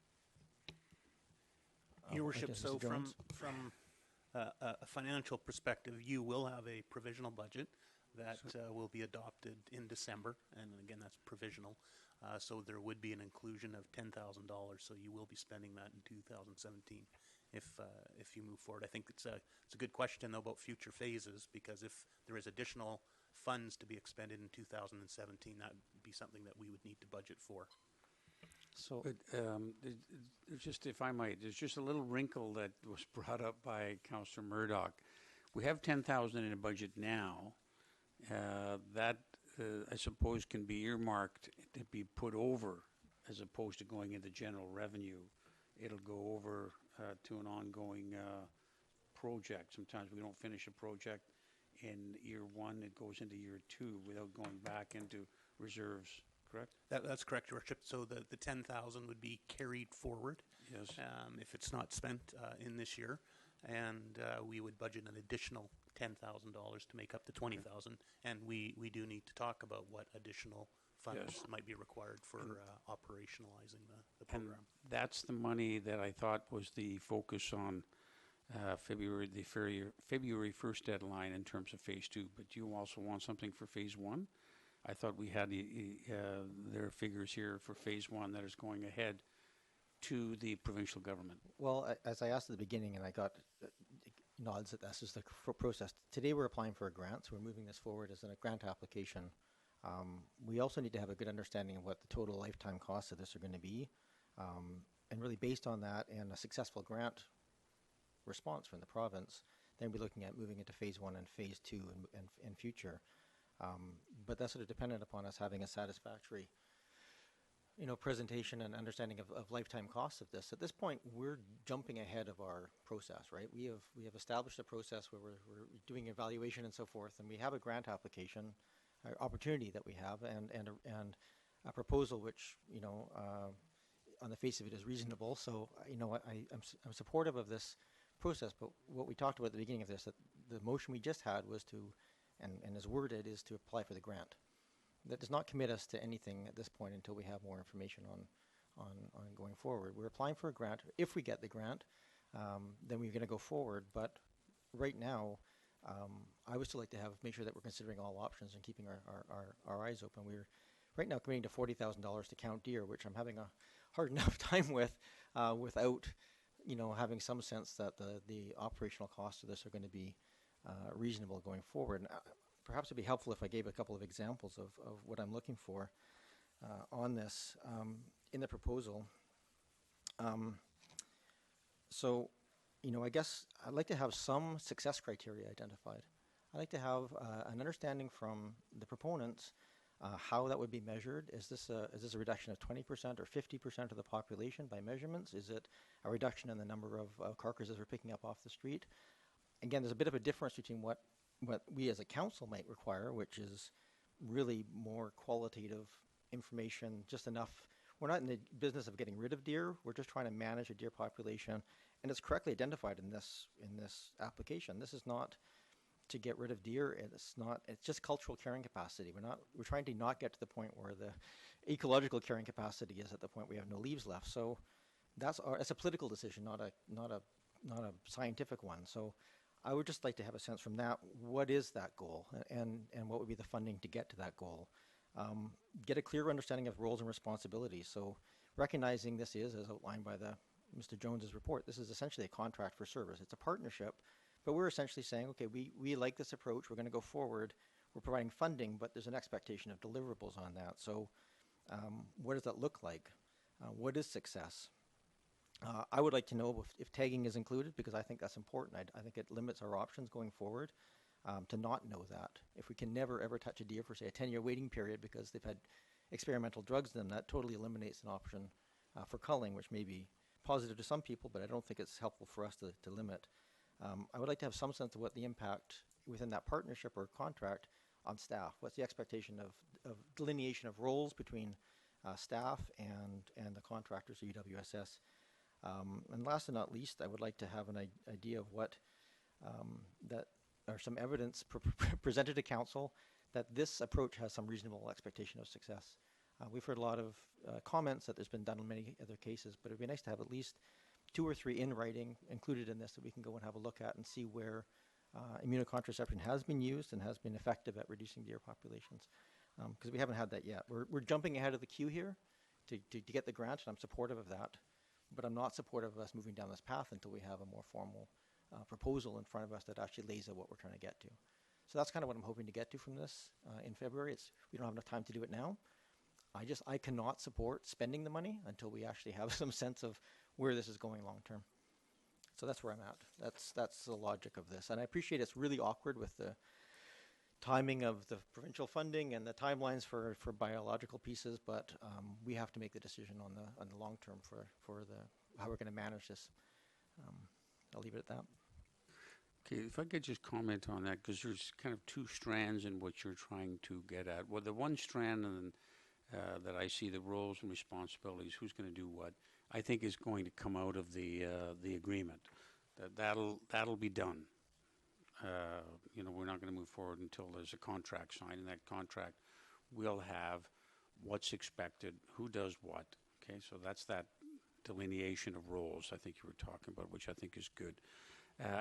Your Worship, Mr. so Jones? from a financial perspective, you will have a provisional budget that will be adopted in December, and again, that's provisional. So there would be an inclusion of $10,000, so you will be spending that in 2017 if you move forward. I think it's a good question, though, about future phases, because if there is additional funds to be expended in 2017, that would be something that we would need to budget for. So, But there's just, if I might, there's just a little wrinkle that was brought up by Councillor Murdoch. We have 10,000 in a budget now. That I suppose can be earmarked to be put over, as opposed to going into general revenue. It'll go over to an ongoing project. Sometimes we don't finish a project in year 1; it goes into year 2 without going back into reserves. Correct? That's correct, Your Worship. So the 10,000 would be carried forward. Yes. If it's not spent in this year, and we would budget an additional $10,000 to make up the 20,000, and we do need to talk about what additional funds Yes. might be required for operationalizing the And program. that's the money that I thought was the focus on February 1st deadline in terms of Phase 2. But you also want something for Phase 1? I thought we had their figures here for Phase 1 that is going ahead to the provincial government. well, as I asked at the beginning, and I got nods that this is the process. Today we're applying for a grant, so we're moving this forward as a grant application. We also need to have a good understanding of what the total lifetime costs of this are going to be. And really based on that and a successful grant response from the province, then we're looking at moving into Phase 1 and Phase 2 in future. But that's sort of dependent upon us having a satisfactory presentation and understanding of lifetime costs of this. At this point, we're jumping ahead of our process, right? We have established a process where we're doing evaluation and so forth, and we have a grant application opportunity that we have, and a proposal which on the face of it is reasonable. So I'm supportive of this process. But what we talked about at the beginning of this, that the motion we just had was to, and as worded, is to apply for the grant. that does not commit us to anything at this point until we have more information on going forward. We're applying for a grant. If we get the grant, then we're going to go forward. But right now, I would still like to make sure that we're considering all options and keeping our eyes open. We're right now committing to $40,000 to count deer, which I'm having a hard enough time with without, having some sense that the operational costs of this are going to be reasonable going forward. And, perhaps it'd be helpful if I gave a couple of examples of what I'm looking for on this in the proposal. So, I guess I'd like to have some success criteria identified. I'd like to have an understanding from the proponents how that would be measured. Is this a reduction of 20% or 50% of the population by measurements? Is it a reduction in the number of carcasses we're picking up off the street? Again, there's a bit of a difference between what we as a council might require, which is really more qualitative information, just enough. We're not in the business of getting rid of deer. We're just trying to manage a deer population, and it's correctly identified in this application. This is not to get rid of deer. It's just cultural carrying capacity. We're trying to not get to the point where the ecological carrying capacity is at the point we have no leaves left. So that's a political decision, not a scientific one. So I would just like to have a sense from that, what is that goal, and what would be the funding to get to that goal? Get a clear understanding of roles and responsibilities. So recognizing this is, as outlined by Mr. Jones's report, this is essentially a contract for service. It's a partnership, but we're essentially saying, okay, we like this approach, we're going to go forward, we're providing funding, but there's an expectation of deliverables on that. So what does that look like? What is success? I would like to know if tagging is included, because I think that's important. I think it limits our options going forward to not know that. If we can never, ever touch a deer for, say, a 10-year waiting period because they've had experimental drugs in them, that totally eliminates an option for culling, which may be positive to some people, but I don't think it's helpful for us to limit. I would like to have some sense of what the impact within that partnership or contract on staff. What's the expectation of delineation of roles between staff and the contractors of UWSS? And last but not least, I would like to have an idea of what that or some evidence presented to council that this approach has some reasonable expectation of success. We've heard a lot of comments that there's been done in many other cases, but it'd be nice to have at least 2 or 3 in writing included in this that we can go and have a look at and see where immunocontraception has been used and has been effective at reducing deer populations. Because we haven't had that yet. We're jumping ahead of the queue here to get the grant, and I'm supportive of that. But I'm not supportive of us moving down this path until we have a more formal proposal in front of us that actually lays out what we're trying to get to. So that's kind of what I'm hoping to get to from this in February. We don't have enough time to do it now. I cannot support spending the money until we actually have some sense of where this is going long term. So that's where I'm at. That's the logic of this. And I appreciate it's really awkward with the timing of the provincial funding and the timelines for biological pieces, but we have to make the decision on the long term for how we're going to manage this. I'll leave it at that. Okay, if I could just comment on that, because there's kind of 2 strands in what you're trying to get at. Well, the one strand that I see, the roles and responsibilities, who's going to do what, I think is going to come out of the agreement. That'll be done. We're not going to move forward until there's a contract signed, and that contract will have what's expected, who does what. Okay, so that's that delineation of roles I think you were talking about, which I think is good.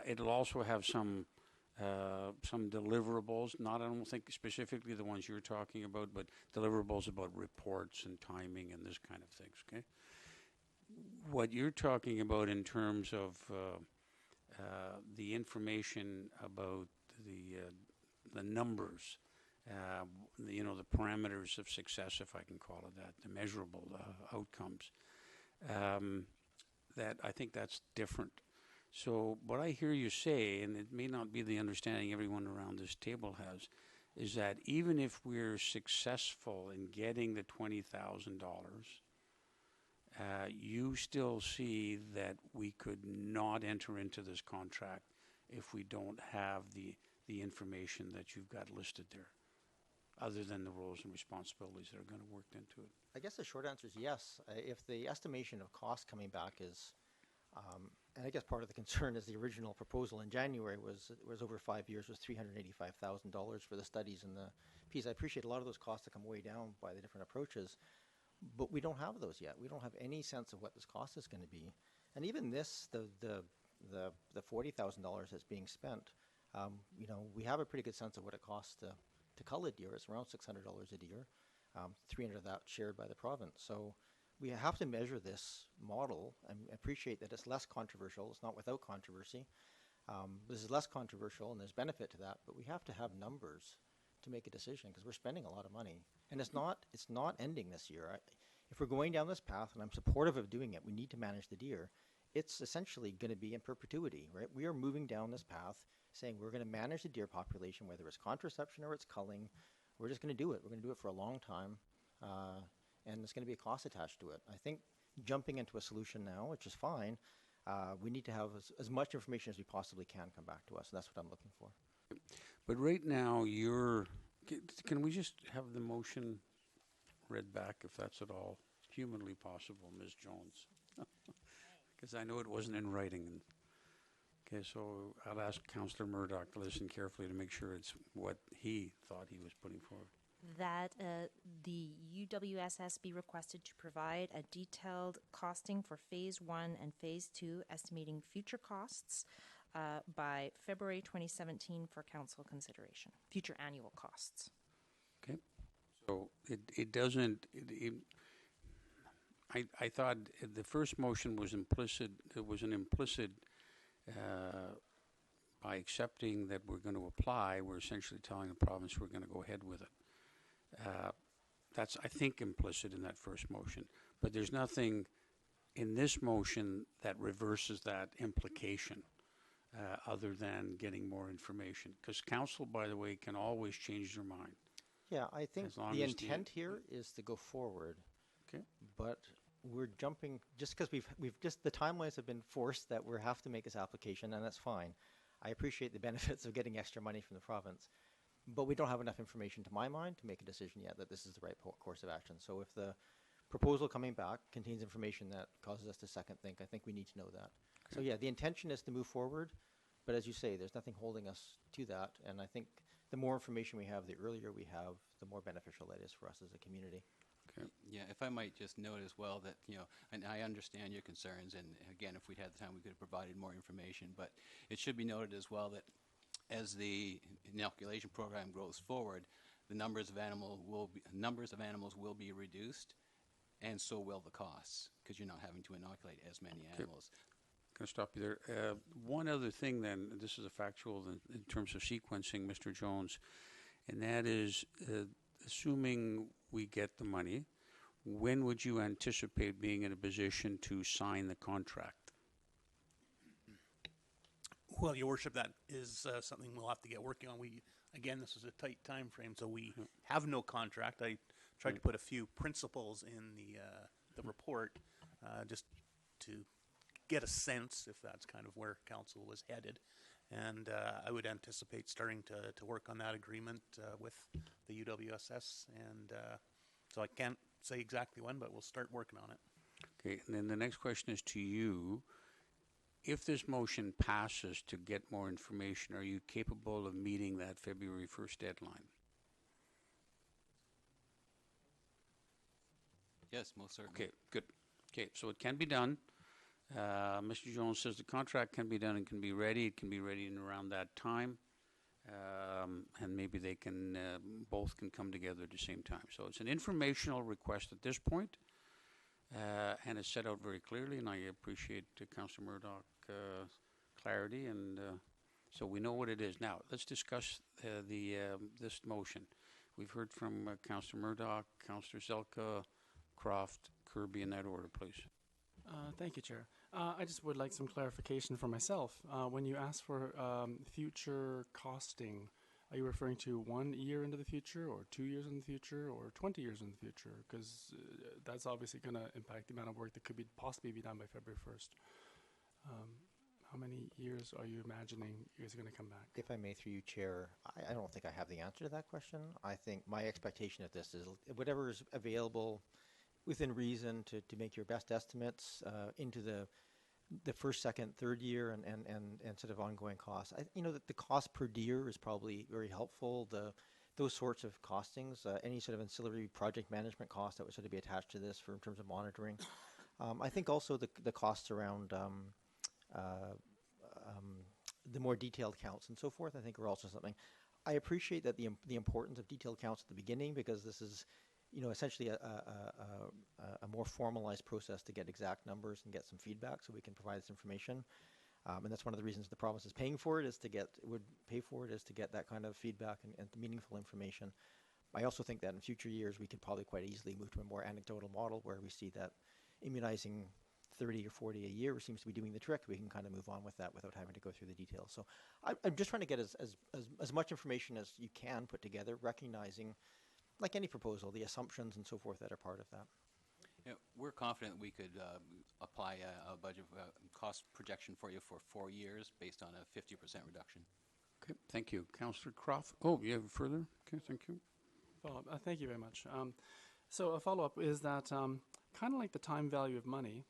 It'll also have some deliverables, I don't think specifically the ones you're talking about, but deliverables about reports and timing and this kind of things, okay? What you're talking about in terms of the information about the numbers, the parameters of success, if I can call it that, the measurable outcomes, that I think that's different. So what I hear you say, and it may not be the understanding everyone around this table has, is that even if we're successful in getting the $20,000, you still see that we could not enter into this contract if we don't have the information that you've got listed there, other than the roles and responsibilities that are going to work into it. I guess the short answer is yes. If the estimation of cost coming back is, and I guess part of the concern is the original proposal in January was over 5 years was $385,000 for the studies and the piece, I appreciate a lot of those costs that come way down by the different approaches, but we don't have those yet. We don't have any sense of what this cost is going to be. And even this, the $40,000 that's being spent, you know, we have a pretty good sense of what it costs to cull a deer. It's around $600 a deer, 300 of that shared by the province. So we have to measure this model and appreciate that it's less controversial. It's not without controversy. This is less controversial and there's benefit to that, but we have to have numbers to make a decision because we're spending a lot of money. And it's not ending this year. If we're going down this path, and I'm supportive of doing it, we need to manage the deer. It's essentially going to be in perpetuity, right? We are moving down this path saying we're going to manage the deer population, whether it's contraception or it's culling. We're just going to do it. We're going to do it for a long time. And there's going to be a cost attached to it. I think jumping into a solution now, which is fine, we need to have as much information as we possibly can come back to us. And that's what I'm looking for. But right now, can we just have the motion read back, if that's at all humanly possible, Ms. Jones? Because I know it wasn't in writing. Okay, so I'll ask Councillor Murdoch to listen carefully to make sure it's what he thought he was putting forward. That the UWSS be requested to provide a detailed costing for Phase 1 and Phase 2, estimating future costs by February 2017 for council consideration, future annual costs. Okay, so it doesn't, I thought the first motion was implicit, it was an implicit, by accepting that we're going to apply, we're essentially telling the province we're going to go ahead with it. That's, I think, implicit in that first motion. But there's nothing in this motion that reverses that implication other than getting more information. Because council, by the way, can always change their mind. Yeah, I think As long the as intent here is to go forward. Okay. But we're jumping, just because the timelines have been forced that we have to make this application, and that's fine. I appreciate the benefits of getting extra money from the province. But we don't have enough information, to my mind, to make a decision yet that this is the right course of action. So if the proposal coming back contains information that causes us to second think, I think we need to know that. Okay. So yeah, the intention is to move forward, but as you say, there's nothing holding us to that. And I think the more information we have, the earlier we have, the more beneficial that is for us as a community. Okay. Yeah, if I might just note as well that, you know, and I understand your concerns, and again, if we'd had the time, we could have provided more information, but it should be noted as well that as the inoculation program grows forward, the numbers of animals will be reduced, and so will the costs, because you're not having to inoculate as many animals. Can I stop you there? One other thing then, this is a factual in terms of sequencing, Mr. Jones, and that is, assuming we get the money, when would you anticipate being in a position to sign the contract? Well, Your Worship, that is something we'll have to get working on. Again, this is a tight time frame, so we have no contract. I tried to put a few principles in the report just to get a sense if that's kind of where council was headed. And I would anticipate starting to work on that agreement with the UWSS. And so I can't say exactly when, but we'll start working on it. Okay, and then the next question is to you. If this motion passes to get more information, are you capable of meeting that February 1st deadline? Yes, most certainly. Okay, good. Okay, so it can be done. Mr. Jones says the contract can be done and can be ready. It can be ready in around that time. And maybe they can, both can come together at the same time. So it's an informational request at this point. And it's set out very clearly, and I appreciate Councillor Murdoch clarity, and so we know what it is. Now, let's discuss this motion. We've heard from Councillor Murdoch, Councillor Zelka, Croft, Kirby, in that order, please. Thank you, Chair. I just would like some clarification for myself. When you ask for future costing, are you referring to 1 year into the future, or 2 years in the future, or 20 years in the future? Because that's obviously going to impact the amount of work that could possibly be done by February 1st. How many years are you imagining you guys are going to come back? If I may, through you, Chair, I don't think I have the answer to that question. I think my expectation of this is whatever is available within reason to make your best estimates into the first, second, third year and sort of ongoing costs. You know, the cost per deer is probably very helpful. The those sorts of costings, any sort of ancillary project management cost that would sort of be attached to this in terms of monitoring. I think also the costs around the more detailed counts and so forth, I think are also something. I appreciate that the importance of detailed counts at the beginning, because this is, essentially a more formalized process to get exact numbers and get some feedback so we can provide this information. And that's one of the reasons the province is paying for it, would pay for it, is to get that kind of feedback and meaningful information. I also think that in future years we could probably quite easily move to a more anecdotal model where we see that immunizing 30 or 40 a year seems to be doing the trick. We can kind of move on with that without having to go through the details. So I'm just trying to get as much information as you can put together, recognizing, like any proposal, the assumptions and so forth that are part of that. Yeah, we're confident we could apply a budget cost projection for you for 4 years based on a 50% reduction. Okay, thank you. Councillor Croft. Oh, you have further? Okay, thank you. Well, thank you very much. So a follow-up is that kind of like the time value of money,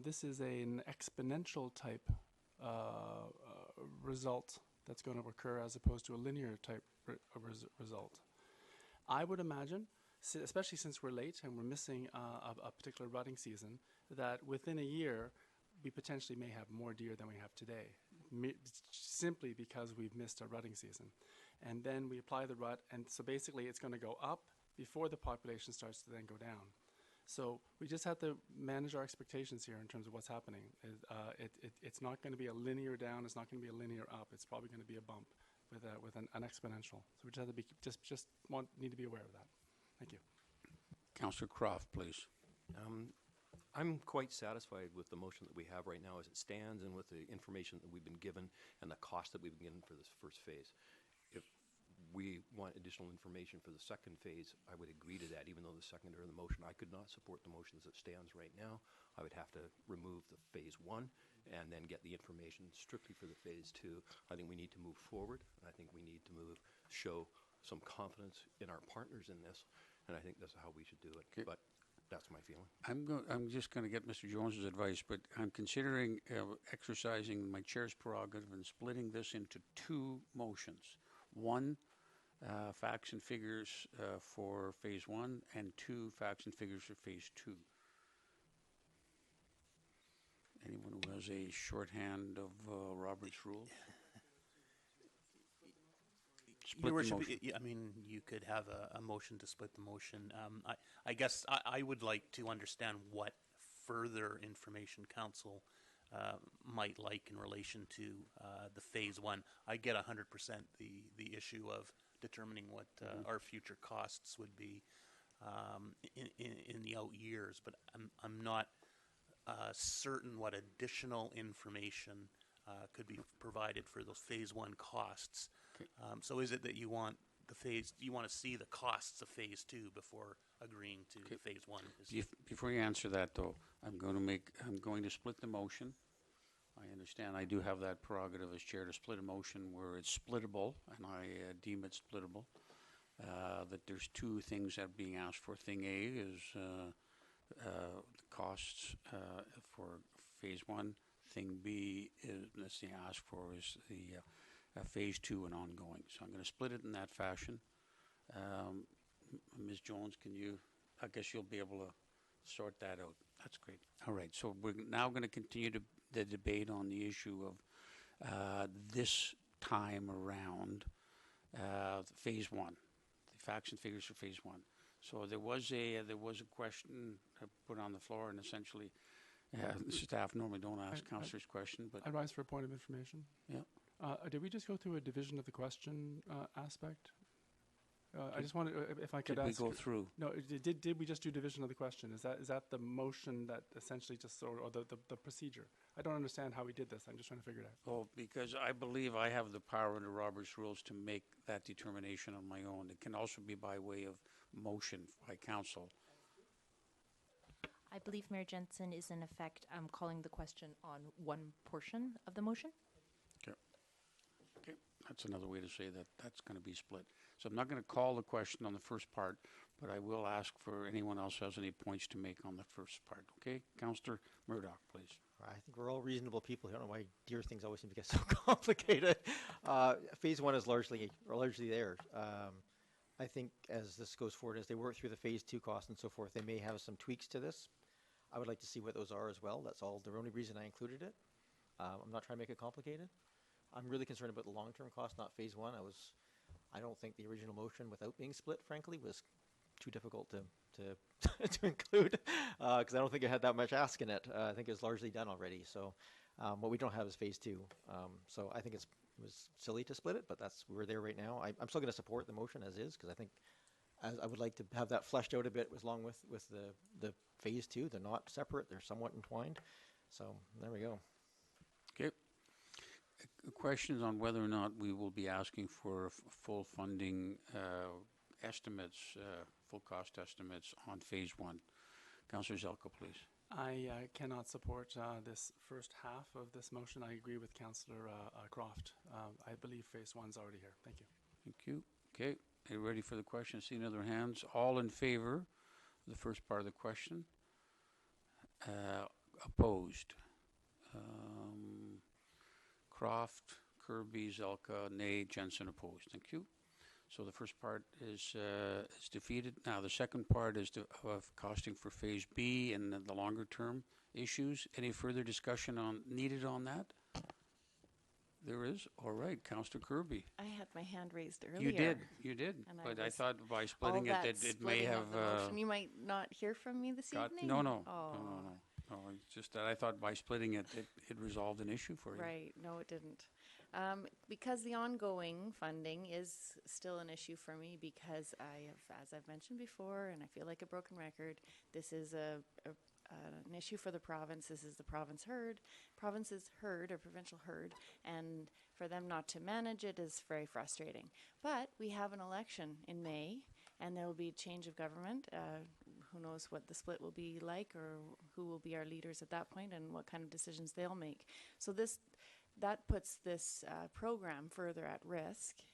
this is an exponential type result that's going to occur as opposed to a linear type result. I would imagine, especially since we're late and we're missing a particular rutting season, that within a year we potentially may have more deer than we have today, simply because we've missed a rutting season. And then we apply the rut, and so basically it's going to go up before the population starts to then go down. So we just have to manage our expectations here in terms of what's happening. It's not going to be a linear down, it's not going to be a linear up, it's probably going to be a bump with an exponential. So we just have to be, need to be aware of that. Thank you. Councillor Croft, please. I'm quite satisfied with the motion that we have right now as it stands and with the information that we've been given and the cost that we've been given for this first phase. If we want additional information for the second phase, I would agree to that, even though the seconder in the motion, I could not support the motion as it stands right now. I would have to remove the phase 1 and then get the information strictly for the phase 2. I think we need to move forward. I think we need to show some confidence in our partners in this, and I think that's how we should do it. Okay. But that's my feeling. I'm just going to get Mr. Jones's advice, but I'm considering exercising my chair's prerogative and splitting this into 2 motions. 1, facts and figures for phase 1, and 2, facts and figures for phase 2. Anyone who has a shorthand of Robert's rules? Your Worship, I mean, you could have a motion to split the motion. I guess I would like to understand what further information council might like in relation to the phase 1. I get 100% the issue of determining what our future costs would be in the out years, but I'm not certain what additional information could be provided for those phase 1 costs. Okay. So is it that you want you want to see the costs of phase 2 before agreeing to phase 1? Before you answer that, though, I'm going to split the motion. I understand I do have that prerogative as chair to split a motion where it's splittable, and I deem it splittable. That there's 2 things that are being asked for. Thing A is the costs for phase 1. Thing B is that's being asked for is the phase 2 and ongoing. So I'm going to split it in that fashion. Ms. Jones, I guess you'll be able to sort that out. That's great. All right, so we're now going to continue the debate on the issue of this time around phase 1, the facts and figures for phase 1. So there was a question put on the floor, and essentially staff normally don't ask councillors questions, but Advice for a point of information. Yeah. Did we just go through a division of the question aspect? I just wanted, if I could ask. Did we go through? No, did we just do division of the question? Is that the motion that essentially just, or the procedure? I don't understand how we did this. I'm just trying to figure it out. Well, because I believe I have the power under Robert's rules to make that determination on my own. It can also be by way of motion by council. I believe Mayor Jensen is in effect calling the question on one portion of the motion. Okay, that's another way to say that that's going to be split. So I'm not going to call the question on the first part, but I will ask for anyone else who has any points to make on the first part. Okay, Councillor Murdoch, please. I think we're all reasonable people. I don't know why deer things always seem to get so complicated. Phase 1 is largely there. I think as this goes forward, as they work through the phase 2 costs and so forth, they may have some tweaks to this. I would like to see what those are as well. That's all the only reason I included it. I'm not trying to make it complicated. I'm really concerned about the long-term cost, not phase 1. I don't think the original motion without being split, frankly, was too difficult to to include, because I don't think it had that much ask in it. I think it's largely done already. So what we don't have is phase 2. So I think it was silly to split it, but we're there right now. I'm still going to support the motion as is, because I think I would like to have that fleshed out a bit along with the phase 2. They're not separate. They're somewhat entwined. So there we go. Okay. Questions on whether or not we will be asking for full funding estimates, full cost estimates on phase 1. Councillor Zelko, please. I cannot support this first half of this motion. I agree with Councillor Croft. I believe phase 1's already here. Thank you. Thank you. Okay. Are you ready for the question? See other hands. All in favor of the first part of the question? Opposed? Croft, Kirby, Zelka, nay, Jensen opposed. Thank you. So the first part is defeated. Now the second part is of costing for phase B and the longer term issues. Any further discussion needed on that? There is. All right, Councillor Kirby. I had my hand raised earlier. You did. And But I was thought by splitting all it, that it may splitting have. of the motion. You might not hear from me this evening. No, Oh. no. It's just that I thought by splitting it, it resolved an issue for you. Right. No, it didn't. Because the ongoing funding is still an issue for me, because as I've mentioned before, and I feel like a broken record, this is an issue for the province. This is the province's herd, or provincial herd, and for them not to manage it is very frustrating. But we have an election in May, and there will be a change of government. Who knows what the split will be like, or who will be our leaders at that point, and what kind of decisions they'll make. So that puts this program further at risk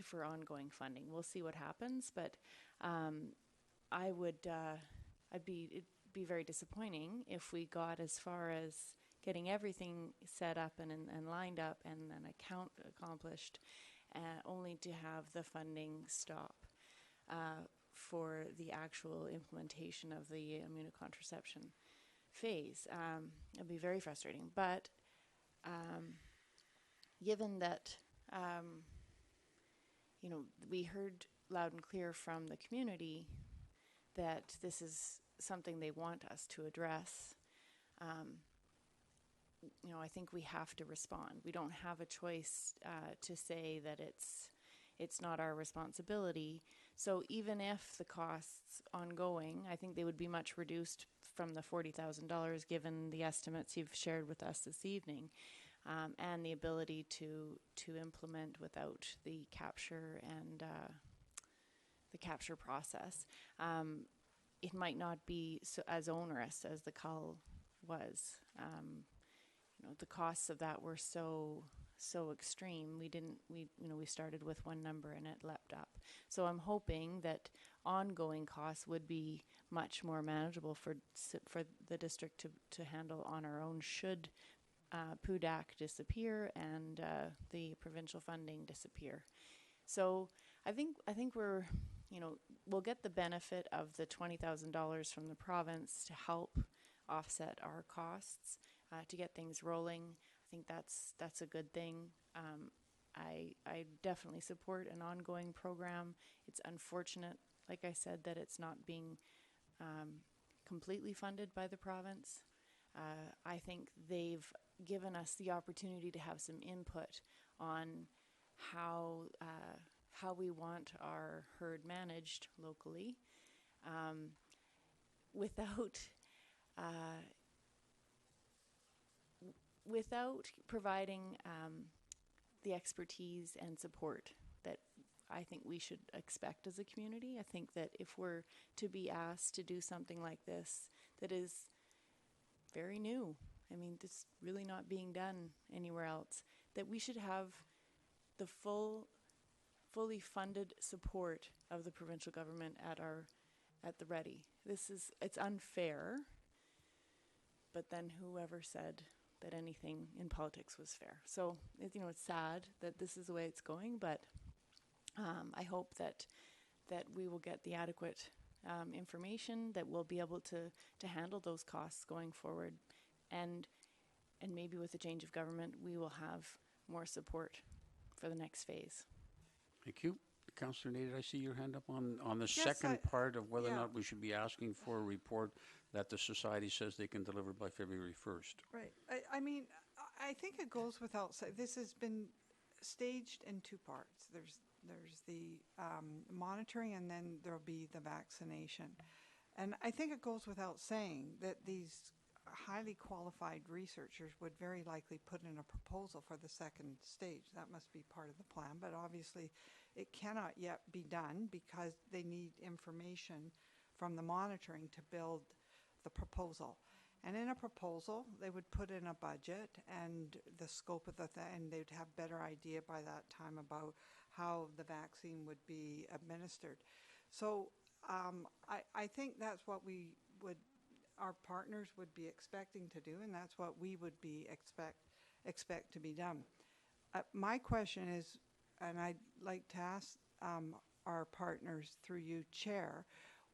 for ongoing funding. We'll see what happens, but it'd be very disappointing if we got as far as getting everything set up and lined up and an account accomplished, only to have the funding stop for the actual implementation of the immunocontraception phase. It'll be very frustrating, but given that, we heard loud and clear from the community that this is something they want us to address, I think we have to respond. We don't have a choice to say that it's not our responsibility. So even if the costs ongoing, I think they would be much reduced from the $40,000 given the estimates you've shared with us this evening, and the ability to implement without the capture and the capture process. It might not be as onerous as the cull was. The costs of that were so extreme. We started with one number and it leapt up. So I'm hoping that ongoing costs would be much more manageable for the district to handle on our own should PUDAC disappear and the provincial funding disappear. So I think we'll get the benefit of the $20,000 from the province to help offset our costs to get things rolling. I think that's a good thing. I definitely support an ongoing program. It's unfortunate, like I said, that it's not being completely funded by the province. I think they've given us the opportunity to have some input on how we want our herd managed locally, without providing the expertise and support that I think we should expect as a community. I think that if we're to be asked to do something like this that is very new, this really not being done anywhere else, that we should have the fully funded support of the provincial government at the ready. It's unfair, but then whoever said that anything in politics was fair? So it's sad that this is the way it's going, but I hope that we will get the adequate information, that we'll be able to handle those costs going forward, and maybe with the change of government, we will have more support for the next phase. Thank you. Councillor Nader, I see your hand up on the Yes, second part of whether or yeah. not we should be asking for a report that the society says they can deliver by February 1st. Right. I mean, I think it goes without saying, this has been staged in two parts. There's the monitoring, and then there'll be the vaccination. And I think it goes without saying that these highly qualified researchers would very likely put in a proposal for the second stage. That must be part of the plan, but obviously it cannot yet be done because they need information from the monitoring to build the proposal. And in a proposal, they would put in a budget and the scope of the and they'd have better idea by that time about how the vaccine would be administered. So I think that's what our partners would be expecting to do, and that's what we would be expect to be done. My question is, and I'd like to ask our partners through you, Chair,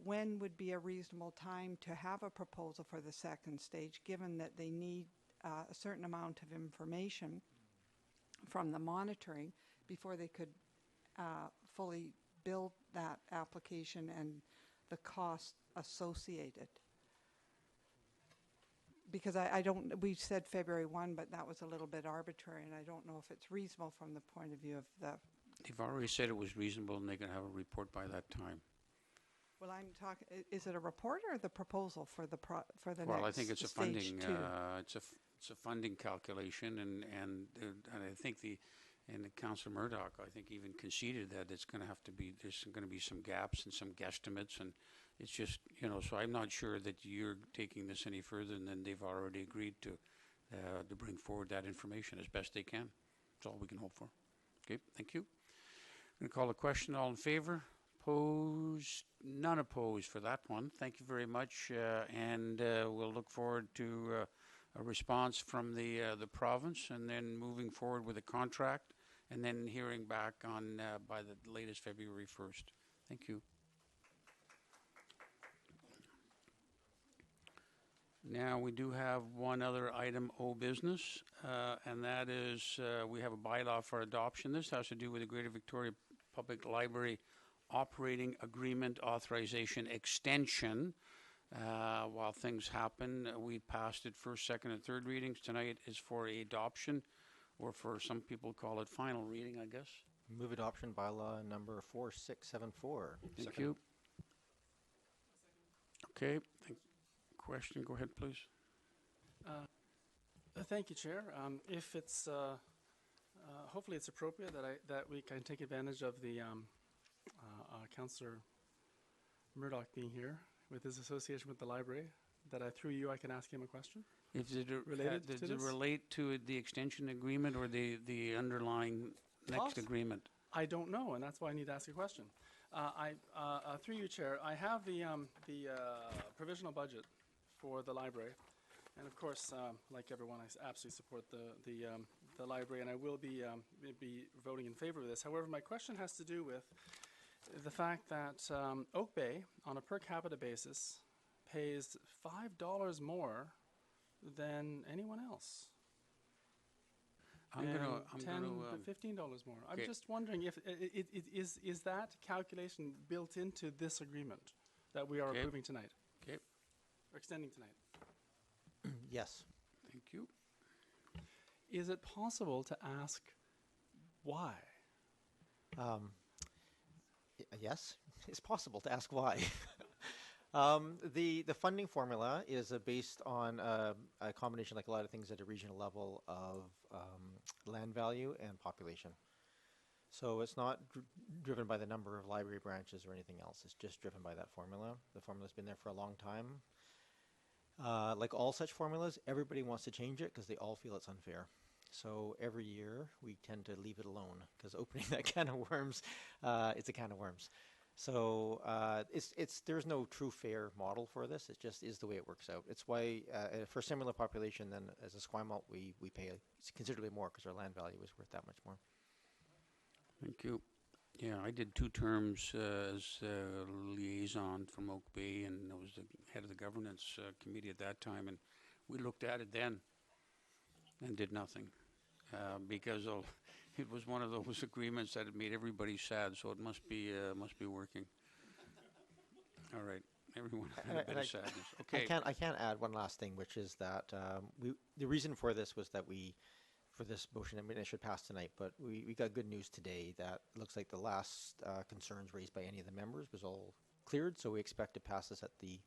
when would be a reasonable time to have a proposal for the second stage, given that they need a certain amount of information from the monitoring before they could fully build that application and the cost associated? Because we said February 1, but that was a little bit arbitrary, and I don't know if it's reasonable from the point of view of the... They've already said it was reasonable and they can have a report by that time. Well, I'm talking, is it a report or the proposal for the for the Well, next I think it's a stage funding, two? it's a funding calculation, and I think Councillor Murdoch, I think, even conceded that it's going to have to be, there's going to be some gaps and some guesstimates, and it's just, so I'm not sure that you're taking this any further than they've already agreed to bring forward that information as best they can. That's all we can hope for. Okay, thank you. I'm going to call a question. All in favor? Opposed? None opposed for that one. Thank you very much, and we'll look forward to a response from the province, and then moving forward with a contract, and then hearing back on by the latest February 1st. Thank you. Now we do have one other item, old business, and that is we have a bylaw for adoption. This has to do with the Greater Victoria Public Library Operating Agreement Authorization Extension. While things happen, we passed it first, second, and third readings. Tonight is for adoption, or for some people call it final reading, I guess. Move adoption bylaw number 4674. Thank you. Okay. Question, go ahead, please. Thank you, Chair. If it's hopefully it's appropriate that we can take advantage of the Councillor Murdoch being here with his association with the library, that through you I can ask him a question. Does it this? relate to the extension agreement or the underlying next agreement? I don't know, and that's why I need to ask a question. Through you, Chair, I have the provisional budget for the library, and of course, like everyone, I absolutely support the library, and I will be voting in favor of this. However, my question has to do with the fact that Oak Bay, on a per capita basis, pays $5 more than anyone else. I'm and going to $15 more. okay. I'm just wondering if is that calculation built into this agreement that we are approving tonight? Okay. Or extending tonight? Yes. Thank you. Is it possible to ask why? Yes, it's possible to ask why. The funding formula is based on a combination, like a lot of things at a regional level, of land value and population. So it's not driven by the number of library branches or anything else. It's just driven by that formula. The formula's been there for a long time. Like all such formulas, everybody wants to change it because they all feel it's unfair. So every year we tend to leave it alone, because opening that can of worms, it's a can of worms. So there's no true fair model for this. It just is the way it works out. It's why for similar population, then as a Esquimalt, we pay considerably more because our land value is worth that much more. Thank you. Yeah, I did 2 terms as liaison from Oak Bay, and I was the head of the governance committee at that time, and we looked at it then and did nothing because it was one of those agreements that had made everybody sad, so it must be working. All right, everyone had a bit of sadness. Okay. I can add one last thing, which is that the reason for this was that for this motion, I mean, it should pass tonight, but we got good news today that it looks like the last concerns raised by any of the members was all cleared, so we expect to pass this at the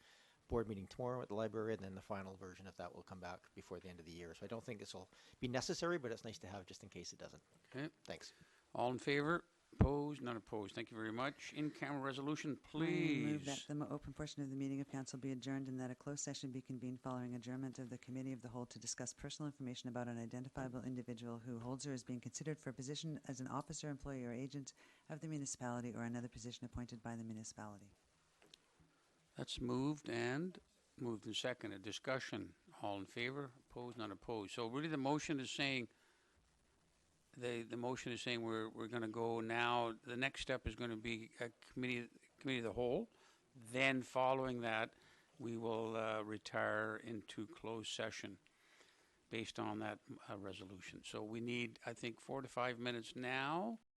board meeting tomorrow at the library, and then the final version of that will come back before the end of the year. So I don't think this will be necessary, but it's nice to have just in case it doesn't. Okay. Thanks. All in favor? Opposed? None opposed. Thank you very much. In-camera resolution, I please. move that the open portion of the meeting of council be adjourned and that a closed session be convened following adjournment of the committee of the whole to discuss personal information about an identifiable individual who holds or is being considered for a position as an officer, employee, or agent of the municipality or another position appointed by the municipality. That's moved and seconded. Discussion. All in favor? Opposed? None opposed. So really the motion is saying, the motion is saying we're going to go now, the next step is going to be a committee of the whole. Then following that, we will retire into closed session based on that resolution. So we need, I think, 4 to 5 minutes now.